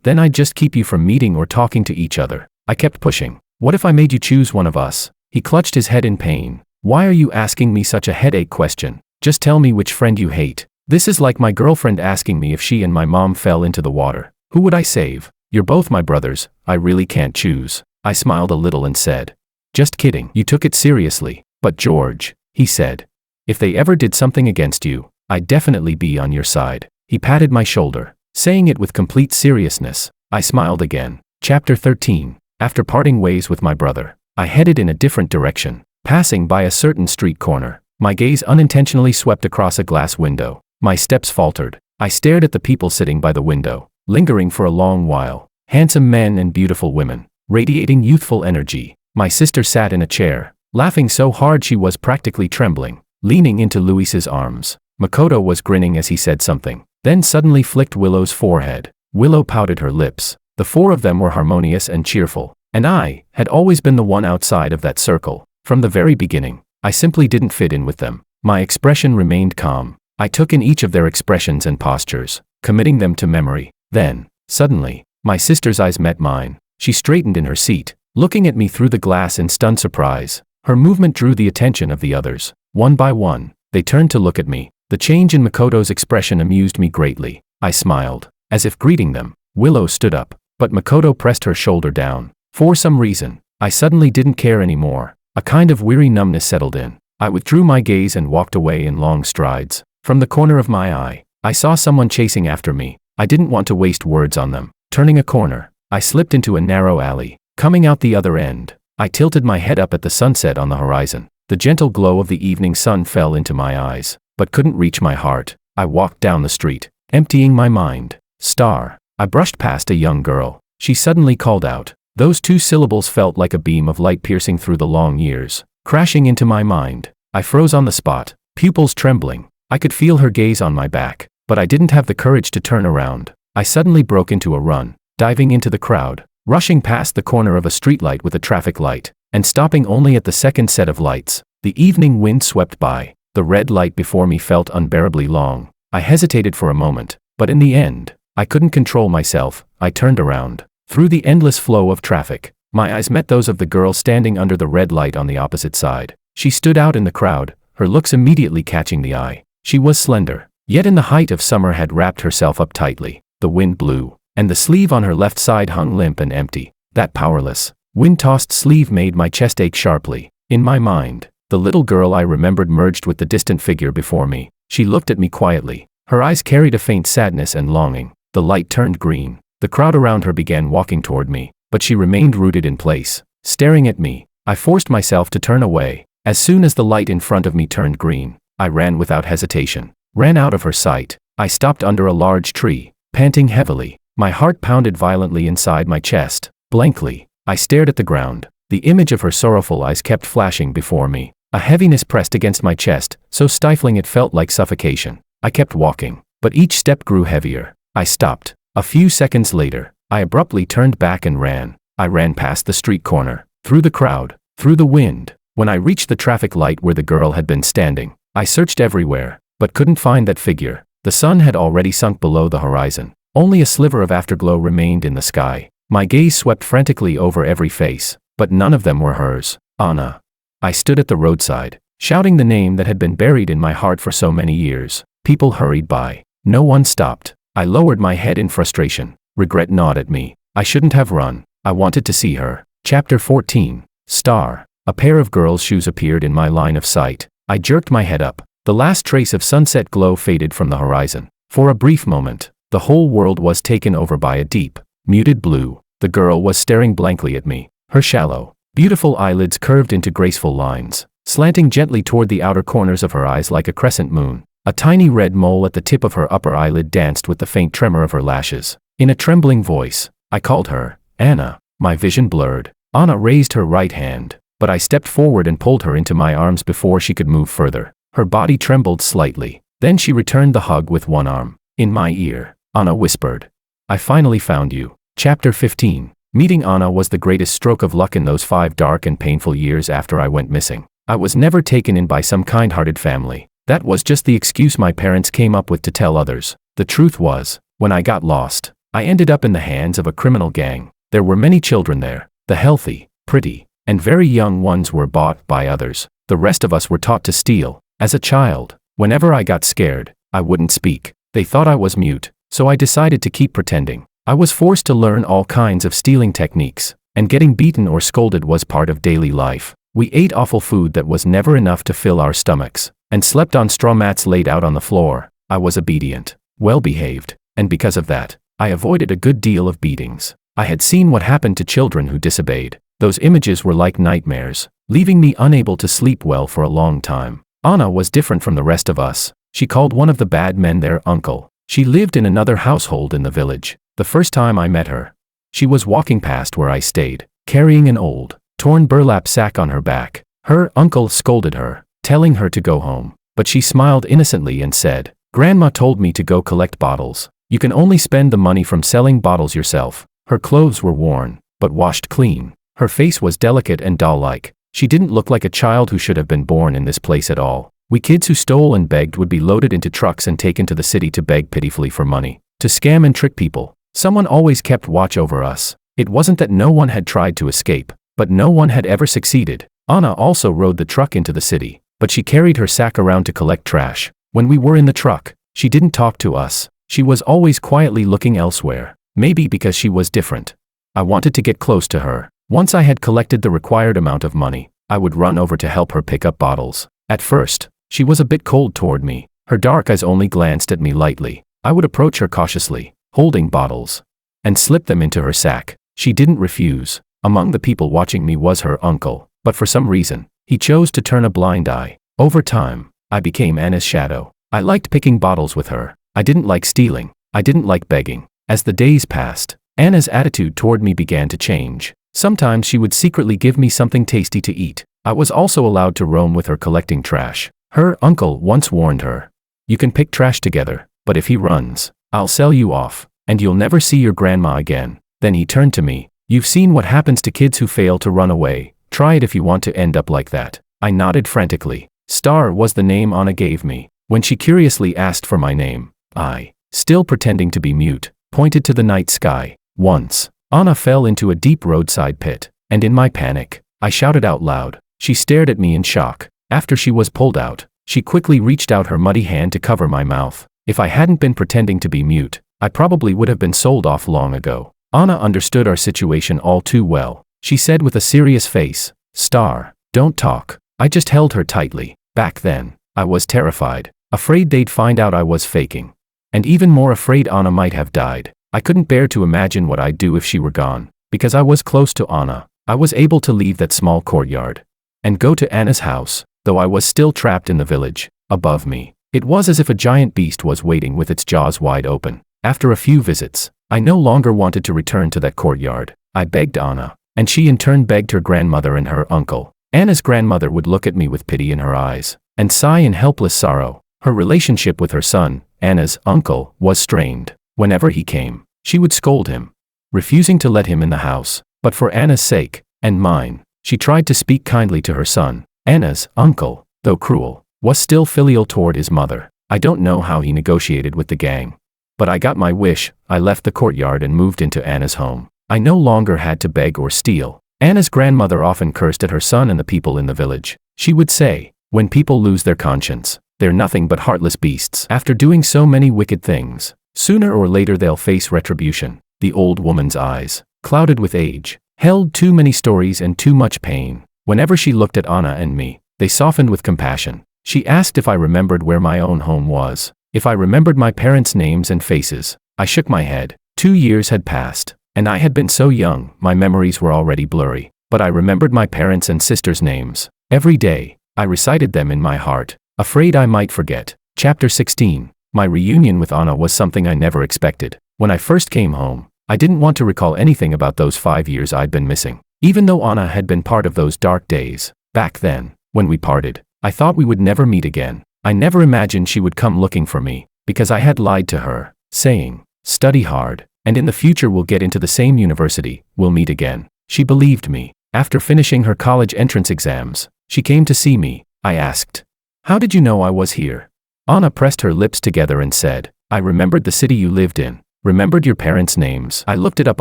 Then I'd just keep you from meeting or talking to each other." I kept pushing. "What if I made you choose one of us?" He clutched his head in pain. "Why are you asking me such a headache question? Just tell me which friend you hate." "This is like my girlfriend asking me if she and my mom fell into the water. Who would I save? You're both my brothers. I really can't choose." I smiled a little and said, "Just kidding." "You took it seriously." "But George," he said, "if they ever did something against you, I'd definitely be on your side." He patted my shoulder, saying it with complete seriousness. I smiled again. Chapter 13. After parting ways with my brother, I headed in a different direction. Passing by a certain street corner, my gaze unintentionally swept across a glass window. My steps faltered. I stared at the people sitting by the window, lingering for a long while. Handsome men and beautiful women, radiating youthful energy. My sister sat in a chair, laughing so hard she was practically trembling, leaning into Luis's arms. Makoto was grinning as he said something, then suddenly flicked Willow's forehead. Willow pouted her lips. The 4 of them were harmonious and cheerful, and I had always been the one outside of that circle. From the very beginning, I simply didn't fit in with them. My expression remained calm. I took in each of their expressions and postures, committing them to memory. Then, suddenly, my sister's eyes met mine. She straightened in her seat, looking at me through the glass in stunned surprise. Her movement drew the attention of the others. One by one, they turned to look at me. The change in Makoto's expression amused me greatly. I smiled, as if greeting them. Willow stood up, but Makoto pressed her shoulder down. For some reason, I suddenly didn't care anymore. A kind of weary numbness settled in. I withdrew my gaze and walked away in long strides. From the corner of my eye, I saw someone chasing after me. I didn't want to waste words on them. Turning a corner, I slipped into a narrow alley. Coming out the other end, I tilted my head up at the sunset on the horizon. The gentle glow of the evening sun fell into my eyes, but couldn't reach my heart. I walked down the street, emptying my mind. Star. I brushed past a young girl. She suddenly called out. Those 2 syllables felt like a beam of light piercing through the long years, crashing into my mind. I froze on the spot, pupils trembling. I could feel her gaze on my back, but I didn't have the courage to turn around. I suddenly broke into a run, diving into the crowd, rushing past the corner of a streetlight with a traffic light, and stopping only at the second set of lights. The evening wind swept by. The red light before me felt unbearably long. I hesitated for a moment, but in the end, I couldn't control myself. I turned around. Through the endless flow of traffic, my eyes met those of the girl standing under the red light on the opposite side. She stood out in the crowd, her looks immediately catching the eye. She was slender, yet in the height of summer had wrapped herself up tightly. The wind blew, and the sleeve on her left side hung limp and empty. That powerless, wind-tossed sleeve made my chest ache sharply. In my mind, the little girl I remembered merged with the distant figure before me. She looked at me quietly. Her eyes carried a faint sadness and longing. The light turned green. The crowd around her began walking toward me, but she remained rooted in place, staring at me. I forced myself to turn away. As soon as the light in front of me turned green, I ran without hesitation, ran out of her sight. I stopped under a large tree, panting heavily. My heart pounded violently inside my chest. Blankly, I stared at the ground. The image of her sorrowful eyes kept flashing before me. A heaviness pressed against my chest, so stifling it felt like suffocation. I kept walking, but each step grew heavier. I stopped. A few seconds later, I abruptly turned back and ran. I ran past the street corner, through the crowd, through the wind. When I reached the traffic light where the girl had been standing, I searched everywhere, but couldn't find that figure. The sun had already sunk below the horizon. Only a sliver of afterglow remained in the sky. My gaze swept frantically over every face, but none of them were hers. Anna. I stood at the roadside, shouting the name that had been buried in my heart for so many years. People hurried by, No one stopped. I lowered my head in frustration. Regret gnawed at me. I shouldn't have run. I wanted to see her. Chapter 14. Star. A pair of girls' shoes appeared in my line of sight. I jerked my head up. The last trace of sunset glow faded from the horizon. For a brief moment, the whole world was taken over by a deep, muted blue. The girl was staring blankly at me. Her shallow, beautiful eyelids curved into graceful lines, slanting gently toward the outer corners of her eyes like a crescent moon. A tiny red mole at the tip of her upper eyelid danced with the faint tremor of her lashes. In a trembling voice, I called her, Anna. My vision blurred. Anna raised her right hand, but I stepped forward and pulled her into my arms before she could move further. Her body trembled slightly. Then she returned the hug with one arm. In my ear, Anna whispered, I finally found you. Chapter 15. Meeting Anna was the greatest stroke of luck in those 5 dark and painful years after I went missing. I was never taken in by some kind-hearted family. That was just the excuse my parents came up with to tell others. The truth was, when I got lost, I ended up in the hands of a criminal gang. There were many children there. The healthy, pretty, and very young ones were bought by others. The rest of us were taught to steal. As a child, whenever I got scared, I wouldn't speak. They thought I was mute, so I decided to keep pretending. I was forced to learn all kinds of stealing techniques, and getting beaten or scolded was part of daily life. We ate awful food that was never enough to fill our stomachs, and slept on straw mats laid out on the floor. I was obedient, well-behaved, and because of that, I avoided a good deal of beatings. I had seen what happened to children who disobeyed. Those images were like nightmares, leaving me unable to sleep well for a long time. Anna was different from the rest of us. She called one of the bad men their uncle. She lived in another household in the village. The first time I met her, she was walking past where I stayed, carrying an old, torn burlap sack on her back. Her uncle scolded her, telling her to go home, but she smiled innocently and said, Grandma told me to go collect bottles. You can only spend the money from selling bottles yourself. Her clothes were worn, but washed clean. Her face was delicate and doll-like. She didn't look like a child who should have been born in this place at all. We kids who stole and begged would be loaded into trucks and taken to the city to beg pitifully for money, to scam and trick people. Someone always kept watch over us. It wasn't that no one had tried to escape, but no one had ever succeeded. Anna also rode the truck into the city, but she carried her sack around to collect trash. When we were in the truck, she didn't talk to us. She was always quietly looking elsewhere, maybe because she was different. I wanted to get close to her. Once I had collected the required amount of money, I would run over to help her pick up bottles. At first, she was a bit cold toward me. Her dark eyes only glanced at me lightly. I would approach her cautiously, holding bottles, and slip them into her sack. She didn't refuse. Among the people watching me was her uncle, but for some reason, he chose to turn a blind eye. Over time, I became Anna's shadow. I liked picking bottles with her. I didn't like stealing. I didn't like begging. As the days passed, Anna's attitude toward me began to change. Sometimes she would secretly give me something tasty to eat. I was also allowed to roam with her collecting trash. Her uncle once warned her, You can pick trash together, but if he runs, I'll sell you off, and you'll never see your grandma again. Then he turned to me, You've seen what happens to kids who fail to run away. Try it if you want to end up like that. I nodded frantically. Star was the name Anna gave me. When she curiously asked for my name, I, still pretending to be mute, pointed to the night sky. Once, Anna fell into a deep roadside pit, and in my panic, I shouted out loud. She stared at me in shock. After she was pulled out, she quickly reached out her muddy hand to cover my mouth. If I hadn't been pretending to be mute, I probably would have been sold off long ago. Anna understood our situation all too well. She said with a serious face, Star, don't talk. I just held her tightly. Back then, I was terrified, afraid they'd find out I was faking, and even more afraid Anna might have died. I couldn't bear to imagine what I'd do if she were gone. Because I was close to Anna, I was able to leave that small courtyard and go to Anna's house, though I was still trapped in the village. Above me, it was as if a giant beast was waiting with its jaws wide open. After a few visits, I no longer wanted to return to that courtyard. I begged Anna, and she in turn begged her grandmother and her uncle. Anna's grandmother would look at me with pity in her eyes, and sigh in helpless sorrow. Her relationship with her son, Anna's uncle, was strained. Whenever he came, she would scold him, refusing to let him in the house. But for Anna's sake, and mine, she tried to speak kindly to her son. Anna's uncle, though cruel, was still filial toward his mother. I don't know how he negotiated with the gang. But I got my wish. I left the courtyard and moved into Anna's home. I no longer had to beg or steal. Anna's grandmother often cursed at her son and the people in the village. She would say, when people lose their conscience, They're nothing but heartless beasts. After doing so many wicked things, sooner or later they'll face retribution. The old woman's eyes, clouded with age, held too many stories and too much pain. Whenever she looked at Anna and me, they softened with compassion. She asked if I remembered where my own home was, if I remembered my parents' names and faces. I shook my head. 2 years had passed, and I had been so young, my memories were already blurry. But I remembered my parents' and sisters' names. Every day, I recited them in my heart, afraid I might forget. Chapter 16. My reunion with Anna was something I never expected. When I first came home, I didn't want to recall anything about those 5 years I'd been missing. Even though Anna had been part of those dark days, back then, when we parted, I thought we would never meet again. I never imagined she would come looking for me, because I had lied to her, saying, "Study hard, and in the future we'll get into the same university, we'll meet again." She believed me. After finishing her college entrance exams, she came to see me. I asked, "How did you know I was here?" Anna pressed her lips together and said, "I remembered the city you lived in, remembered your parents' names. I looked it up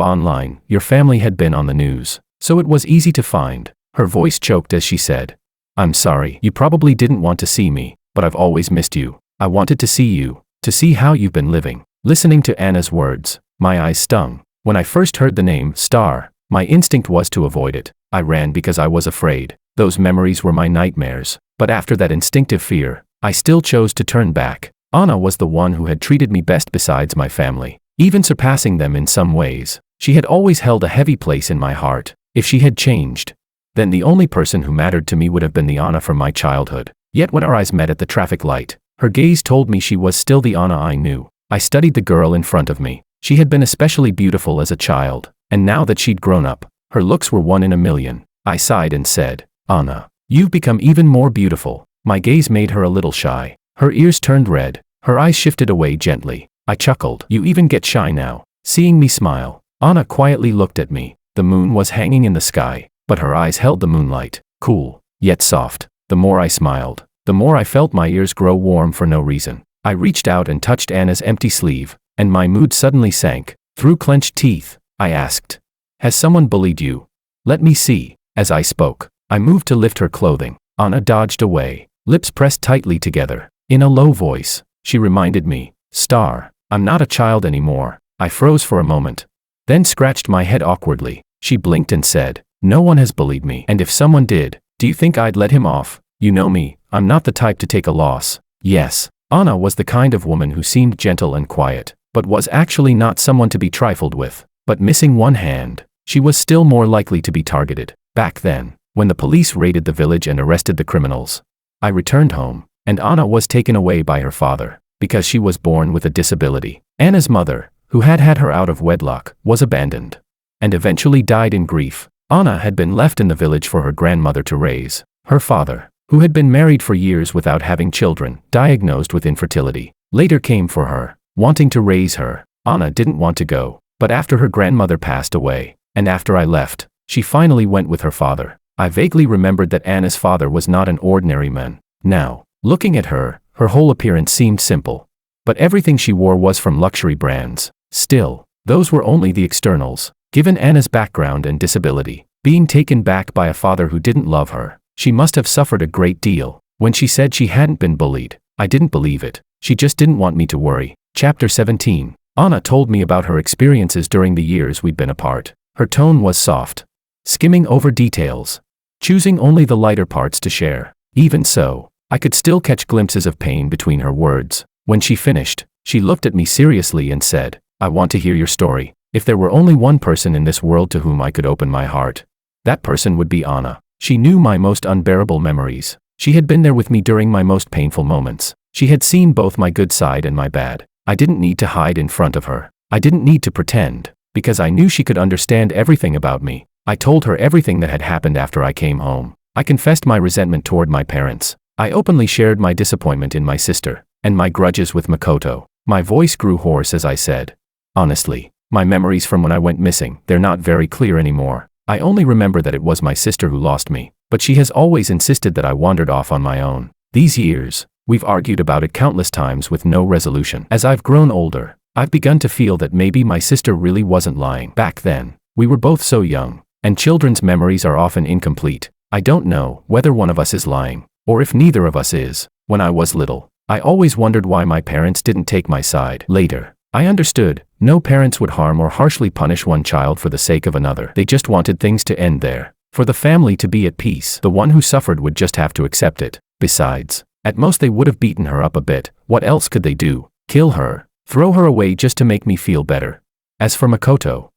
online, your family had been on the news, so it was easy to find." Her voice choked as she said, "I'm sorry, you probably didn't want to see me, but I've always missed you. I wanted to see you, to see how you've been living." Listening to Anna's words, my eyes stung. When I first heard the name, Star, my instinct was to avoid it. I ran because I was afraid. Those memories were my nightmares. But after that instinctive fear, I still chose to turn back. Anna was the one who had treated me best besides my family, even surpassing them in some ways. She had always held a heavy place in my heart. If she had changed, then the only person who mattered to me would have been the Anna from my childhood. Yet when our eyes met at the traffic light, her gaze told me she was still the Anna I knew. I studied the girl in front of me. She had been especially beautiful as a child, and now that she'd grown up, her looks were 1 in a million. I sighed and said, "Anna, you've become even more beautiful." My gaze made her a little shy. Her ears turned red. Her eyes shifted away gently. I chuckled. "You even get shy now." Seeing me smile, Anna quietly looked at me. The moon was hanging in the sky, but her eyes held the moonlight, cool, yet soft. The more I smiled, the more I felt my ears grow warm for no reason. I reached out and touched Anna's empty sleeve, and my mood suddenly sank. Through clenched teeth, I asked, "Has someone bullied you? Let me see." As I spoke, I moved to lift her clothing. Anna dodged away, lips pressed tightly together. In a low voice, she reminded me, "Star, I'm not a child anymore." I froze for a moment, then scratched my head awkwardly. She blinked and said, "No one has bullied me. And if someone did, do you think I'd let him off? You know me, I'm not the type to take a loss." Yes, Anna was the kind of woman who seemed gentle and quiet, but was actually not someone to be trifled with. But missing one hand, she was still more likely to be targeted. Back then, when the police raided the village and arrested the criminals, I returned home, and Anna was taken away by her father, because she was born with a disability. Anna's mother, who had had her out of wedlock, was abandoned, and eventually died in grief. Anna had been left in the village for her grandmother to raise. Her father, who had been married for years without having children, diagnosed with infertility, later came for her, wanting to raise her. Anna didn't want to go, but after her grandmother passed away, and after I left, she finally went with her father. I vaguely remembered that Anna's father was not an ordinary man. Now, looking at her, her whole appearance seemed simple, but everything she wore was from luxury brands. Still, those were only the externals. Given Anna's background and disability, being taken back by a father who didn't love her, she must have suffered a great deal. When she said she hadn't been bullied, I didn't believe it. She just didn't want me to worry. Chapter 17. Anna told me about her experiences during the years we'd been apart. Her tone was soft, skimming over details, choosing only the lighter parts to share. Even so, I could still catch glimpses of pain between her words. When she finished, she looked at me seriously and said, "I want to hear your story. If there were only one person in this world to whom I could open my heart, that person would be Anna." She knew my most unbearable memories. She had been there with me during my most painful moments. She had seen both my good side and my bad. I didn't need to hide in front of her. I didn't need to pretend, because I knew she could understand everything about me. I told her everything that had happened after I came home. I confessed my resentment toward my parents. I openly shared my disappointment in my sister, and my grudges with Makoto. My voice grew hoarse as I said, "Honestly, my memories from when I went missing, they're not very clear anymore. I only remember that it was my sister who lost me, but she has always insisted that I wandered off on my own. These years, we've argued about it countless times with no resolution. As I've grown older, I've begun to feel that maybe my sister really wasn't lying. Back then, we were both so young, and children's memories are often incomplete. I don't know whether one of us is lying, or if neither of us is. When I was little, I always wondered why my parents didn't take my side. Later, I understood. No parents would harm or harshly punish one child for the sake of another. They just wanted things to end there. For the family to be at peace, the one who suffered would just have to accept it. Besides, at most they would have beaten her up a bit. What else could they do? Kill her? Throw her away just to make me feel better? As for Makoto,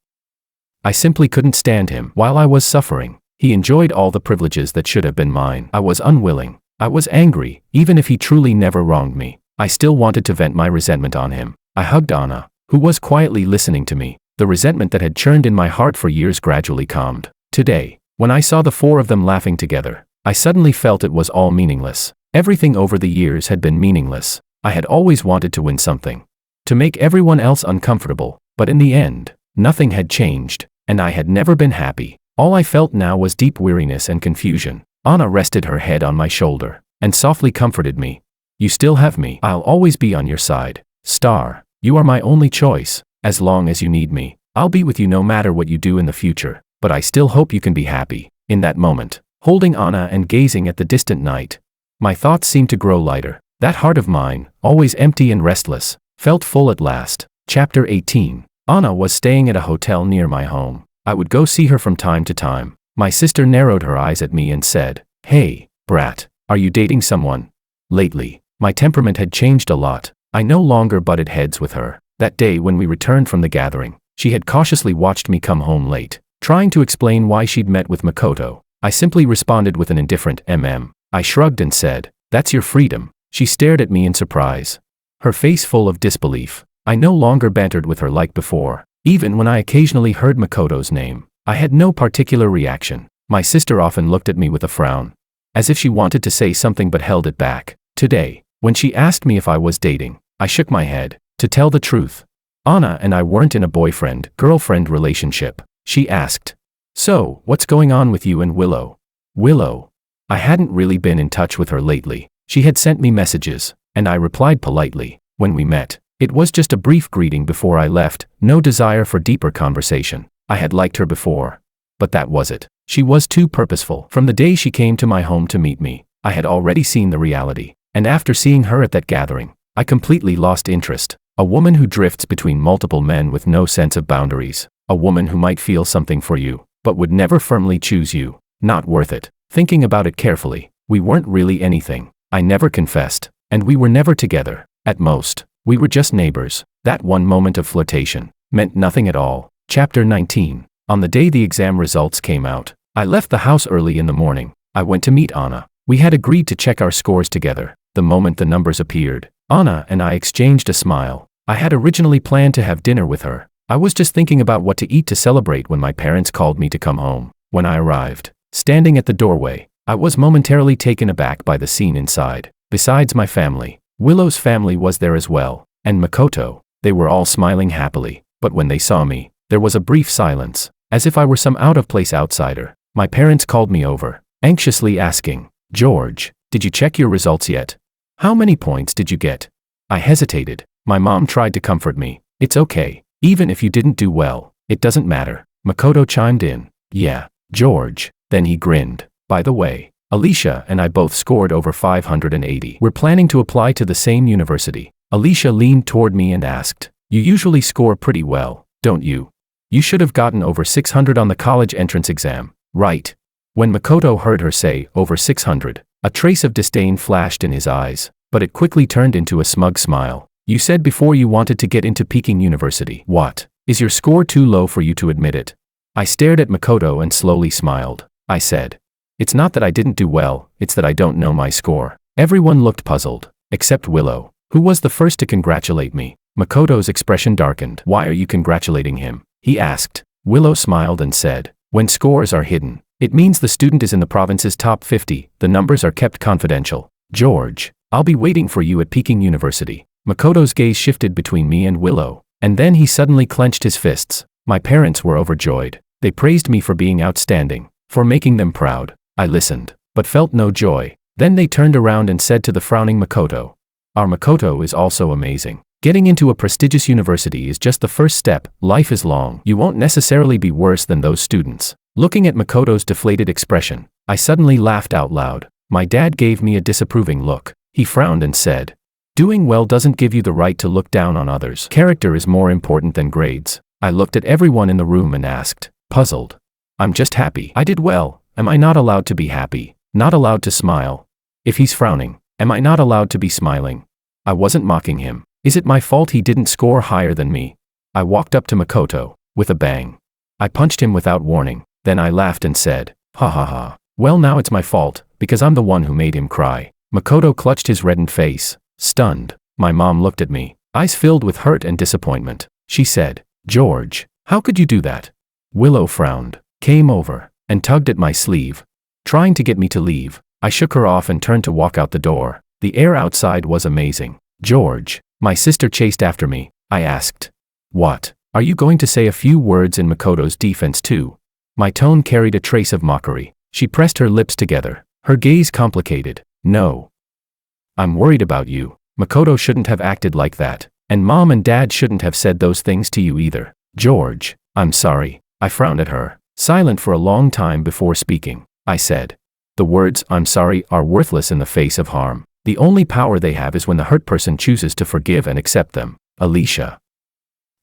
I simply couldn't stand him while I was suffering. He enjoyed all the privileges that should have been mine. I was unwilling. I was angry, even if he truly never wronged me. I still wanted to vent my resentment on him. I hugged Anna, who was quietly listening to me. The resentment that had churned in my heart for years gradually calmed. Today, when I saw the four of them laughing together, I suddenly felt it was all meaningless. Everything over the years had been meaningless. I had always wanted to win something, to make everyone else uncomfortable, but in the end, nothing had changed, and I had never been happy. All I felt now was deep weariness and confusion. Anna rested her head on my shoulder and softly comforted me. You still have me. I'll always be on your side. Star, you are my only choice. As long as you need me, I'll be with you no matter what you do in the future. But I still hope you can be happy. In that moment, holding Anna and gazing at the distant night, my thoughts seemed to grow lighter. That heart of mine, always empty and restless, felt full at last. Chapter 18. Anna was staying at a hotel near my home. I would go see her from time to time. My sister narrowed her eyes at me and said, "Hey, brat, are you dating someone?" Lately, my temperament had changed a lot. I no longer butted heads with her. That day when we returned from the gathering, she had cautiously watched me come home late, trying to explain why she'd met with Makoto. I simply responded with an indifferent I shrugged and said, "That's your freedom." She stared at me in surprise, her face full of disbelief. I no longer bantered with her like before. Even when I occasionally heard Makoto's name, I had no particular reaction. My sister often looked at me with a frown, as if she wanted to say something but held it back. Today, when she asked me if I was dating, I shook my head. To tell the truth, Anna and I weren't in a boyfriend-girlfriend relationship. She asked, "So, what's going on with you and Willow?" Willow? I hadn't really been in touch with her lately. She had sent me messages, and I replied politely. When we met, it was just a brief greeting before I left, no desire for deeper conversation. I had liked her before, but that was it. She was too purposeful. From the day she came to my home to meet me, I had already seen the reality, and after seeing her at that gathering, I completely lost interest. A woman who drifts between multiple men with no sense of boundaries. A woman who might feel something for you, but would never firmly choose you. Not worth it. Thinking about it carefully, we weren't really anything. I never confessed, and we were never together. At most, we were just neighbors. That one moment of flirtation meant nothing at all. Chapter 19. On the day the exam results came out, I left the house early in the morning. I went to meet Anna. We had agreed to check our scores together. The moment the numbers appeared, Anna and I exchanged a smile. I had originally planned to have dinner with her. I was just thinking about what to eat to celebrate when my parents called me to come home. When I arrived, standing at the doorway, I was momentarily taken aback by the scene inside. Besides my family, Willow's family was there as well, and Makoto. They were all smiling happily, but when they saw me, there was a brief silence, as if I were some out-of-place outsider. My parents called me over, anxiously asking, "George, did you check your results yet? How many points did you get?" I hesitated. My mom tried to comfort me. "It's okay. Even if you didn't do well, it doesn't matter." Makoto chimed in. "Yeah, George." Then he grinned. "By the way, Alicia and I both scored over 580. We're planning to apply to the same university." Alicia leaned toward me and asked, "You usually score pretty well, don't you? You should have gotten over 600 on the college entrance exam, right?" When Makoto heard her say over 600, a trace of disdain flashed in his eyes, but it quickly turned into a smug smile. "You said before you wanted to get into Peking University. What? Is your score too low for you to admit it?" I stared at Makoto and slowly smiled. I said, "It's not that I didn't do well, it's that I don't know my score." Everyone looked puzzled, except Willow, who was the first to congratulate me. Makoto's expression darkened. "Why are you congratulating him?" he asked. Willow smiled and said, "When scores are hidden, it means the student is in the province's top 50. The numbers are kept confidential. George, I'll be waiting for you at Peking University." Makoto's gaze shifted between me and Willow, and then he suddenly clenched his fists. My parents were overjoyed. They praised me for being outstanding, for making them proud. I listened, but felt no joy. Then they turned around and said to the frowning Makoto, "Our Makoto is also amazing. Getting into a prestigious university is just the first step. Life is long. You won't necessarily be worse than those students." Looking at Makoto's deflated expression, I suddenly laughed out loud. My dad gave me a disapproving look. He frowned and said, Doing well doesn't give you the right to look down on others. Character is more important than grades. I looked at everyone in the room and asked, puzzled. I'm just happy. I did well. Am I not allowed to be happy? Not allowed to smile? If he's frowning, am I not allowed to be smiling? I wasn't mocking him. Is it my fault he didn't score higher than me? I walked up to Makoto, with a bang. I punched him without warning, then I laughed and said, ha ha ha. Well, now it's my fault, because I'm the one who made him cry. Makoto clutched his reddened face, stunned. My mom looked at me, eyes filled with hurt and disappointment. She said, George, how could you do that? Willow frowned, came over, and tugged at my sleeve, trying to get me to leave. I shook her off and turned to walk out the door. The air outside was amazing. George, my sister chased after me. I asked, what? Are you going to say a few words in Makoto's defense too? My tone carried a trace of mockery. She pressed her lips together, her gaze complicated. No. I'm worried about you. Makoto shouldn't have acted like that, and Mom and Dad shouldn't have said those things to you either. George, I'm sorry. I frowned at her, silent for a long time before speaking. I said, the words, I'm sorry, are worthless in the face of harm. The only power they have is when the hurt person chooses to forgive and accept them. Alicia.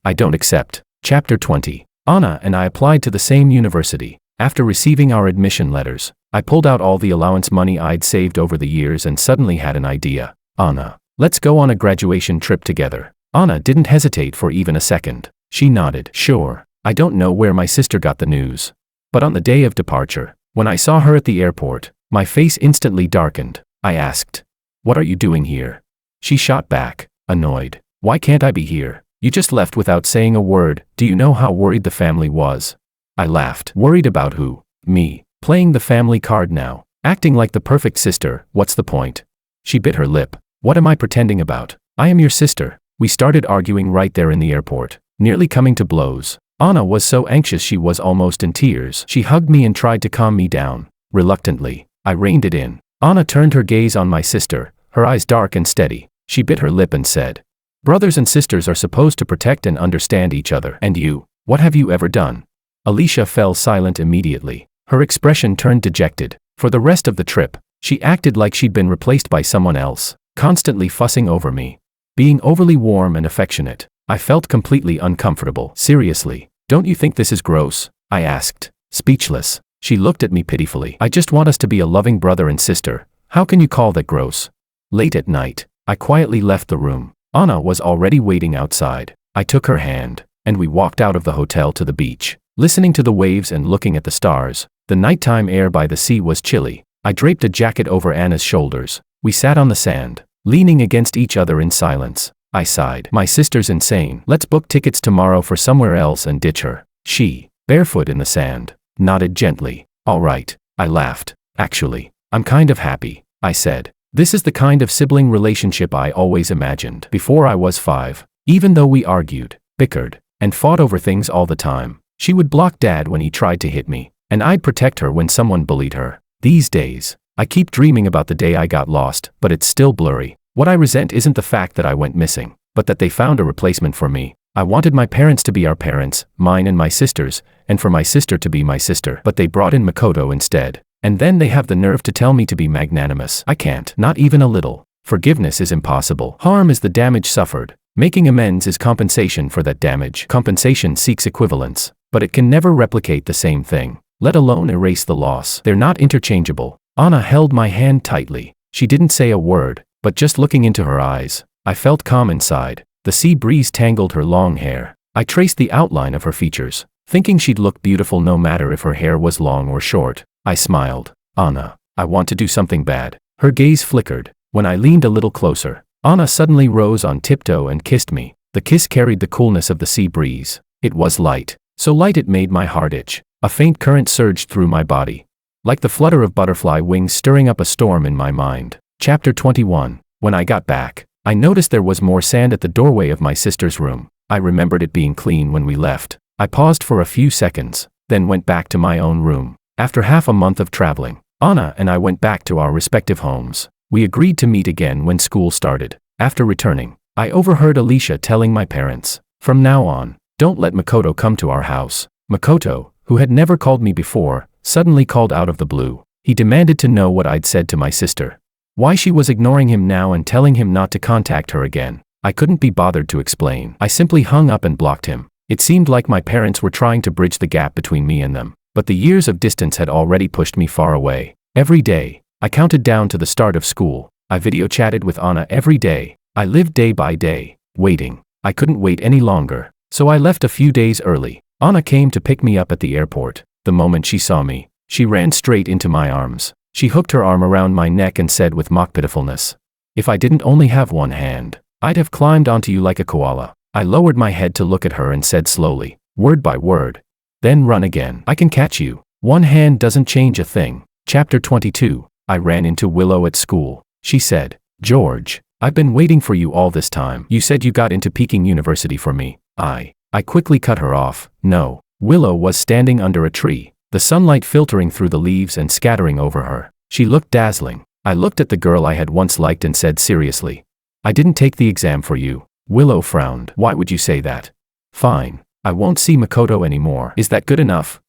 I don't accept. Chapter 20. Anna and I applied to the same university. After receiving our admission letters, I pulled out all the allowance money I'd saved over the years and suddenly had an idea. Anna, let's go on a graduation trip together. Anna didn't hesitate for even a second. She nodded. Sure. I don't know where my sister got the news. But on the day of departure, when I saw her at the airport, my face instantly darkened. I asked, what are you doing here? She shot back, annoyed. Why can't I be here? You just left without saying a word. Do you know how worried the family was? I laughed. Worried about who? Me. Playing the family card now. Acting like the perfect sister. What's the point? She bit her lip. What am I pretending about? I am your sister. We started arguing right there in the airport, nearly coming to blows. Anna was so anxious she was almost in tears. She hugged me and tried to calm me down. Reluctantly, I reined it in. Anna turned her gaze on my sister, her eyes dark and steady. She bit her lip and said, brothers and sisters are supposed to protect and understand each other. And you, what have you ever done? Alicia fell silent immediately. Her expression turned dejected. For the rest of the trip, she acted like she'd been replaced by someone else, constantly fussing over me, being overly warm and affectionate. I felt completely uncomfortable. Seriously, don't you think this is gross? I asked, speechless. She looked at me pitifully. I just want us to be a loving brother and sister. How can you call that gross? Late at night, I quietly left the room. Anna was already waiting outside. I took her hand, and we walked out of the hotel to the beach, listening to the waves and looking at the stars. The nighttime air by the sea was chilly. I draped a jacket over Anna's shoulders. We sat on the sand, leaning against each other in silence. I sighed. My sister's insane. Let's book tickets tomorrow for somewhere else and ditch her. She, barefoot in the sand, nodded gently. All right. I laughed. Actually, I'm kind of happy, I said. This is the kind of sibling relationship I always imagined. Before I was 5, even though we argued, bickered, and fought over things all the time, she would block Dad when he tried to hit me, and I'd protect her when someone bullied her. These days, I keep dreaming about the day I got lost, but it's still blurry. What I resent isn't the fact that I went missing, but that they found a replacement for me. I wanted my parents to be our parents, mine and my sister's, and for my sister to be my sister, but they brought in Makoto instead. And then they have the nerve to tell me to be magnanimous. I can't, not even a little. Forgiveness is impossible. Harm is the damage suffered. Making amends is compensation for that damage. Compensation seeks equivalence, but it can never replicate the same thing, let alone erase the loss. They're not interchangeable. Anna held my hand tightly. She didn't say a word, but just looking into her eyes, I felt calm inside. The sea breeze tangled her long hair. I traced the outline of her features, thinking she'd look beautiful no matter if her hair was long or short. I smiled. Anna, I want to do something bad. Her gaze flickered. When I leaned a little closer, Anna suddenly rose on tiptoe and kissed me. The kiss carried the coolness of the sea breeze. It was light, so light it made my heart itch. A faint current surged through my body, like the flutter of butterfly wings stirring up a storm in my mind. Chapter 21. When I got back, I noticed there was more sand at the doorway of my sister's room. I remembered it being clean when we left. I paused for a few seconds, then went back to my own room. After half a month of traveling, Anna and I went back to our respective homes. We agreed to meet again when school started. After returning, I overheard Alicia telling my parents, from now on, don't let Makoto come to our house. Makoto, who had never called me before, suddenly called out of the blue. He demanded to know what I'd said to my sister. Why she was ignoring him now and telling him not to contact her again. I couldn't be bothered to explain. I simply hung up and blocked him. It seemed like my parents were trying to bridge the gap between me and them, but the years of distance had already pushed me far away. Every day, I counted down to the start of school. I video chatted with Anna every day. I lived day by day, waiting. I couldn't wait any longer, so I left a few days early. Anna came to pick me up at the airport. The moment she saw me, she ran straight into my arms. She hooked her arm around my neck and said with mock pitifulness, "If I didn't only have one hand, I'd have climbed onto you like a koala." I lowered my head to look at her and said slowly, word by word, "Then run again. I can catch you. One hand doesn't change a thing." Chapter 22. I ran into Willow at school. She said, "George, I've been waiting for you all this time. You said you got into Peking University for me." I quickly cut her off. No. Willow was standing under a tree, the sunlight filtering through the leaves and scattering over her. She looked dazzling. I looked at the girl I had once liked and said seriously, "I didn't take the exam for you." Willow frowned. "Why would you say that?" "Fine. I won't see Makoto anymore. Is that good enough?"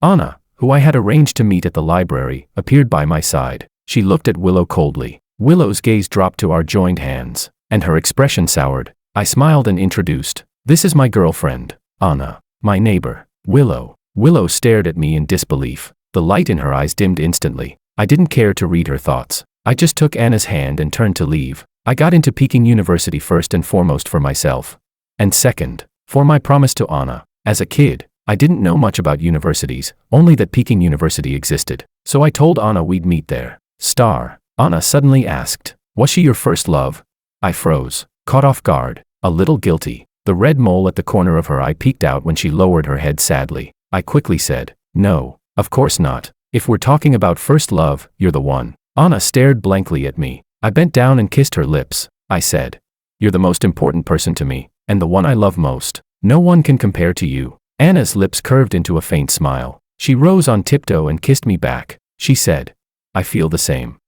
Anna, who I had arranged to meet at the library, appeared by my side. She looked at Willow coldly. Willow's gaze dropped to our joined hands, and her expression soured. I smiled and introduced, "This is my girlfriend, Anna, my neighbor." Willow stared at me in disbelief. The light in her eyes dimmed instantly. I didn't care to read her thoughts. I just took Anna's hand and turned to leave. I got into Peking University first and foremost for myself. And second, for my promise to Anna. As a kid, I didn't know much about universities, only that Peking University existed. So I told Anna we'd meet there. Anna suddenly asked, "Was she your first love?" I froze, caught off guard, a little guilty. The red mole at the corner of her eye peeked out when she lowered her head sadly. I quickly said, "No, of course not. If we're talking about first love, you're the one." Anna stared blankly at me. I bent down and kissed her lips. I said, "You're the most important person to me, and the one I love most. No one can compare to you." Anna's lips curved into a faint smile. She rose on tiptoe and kissed me back. She said, "I feel the same."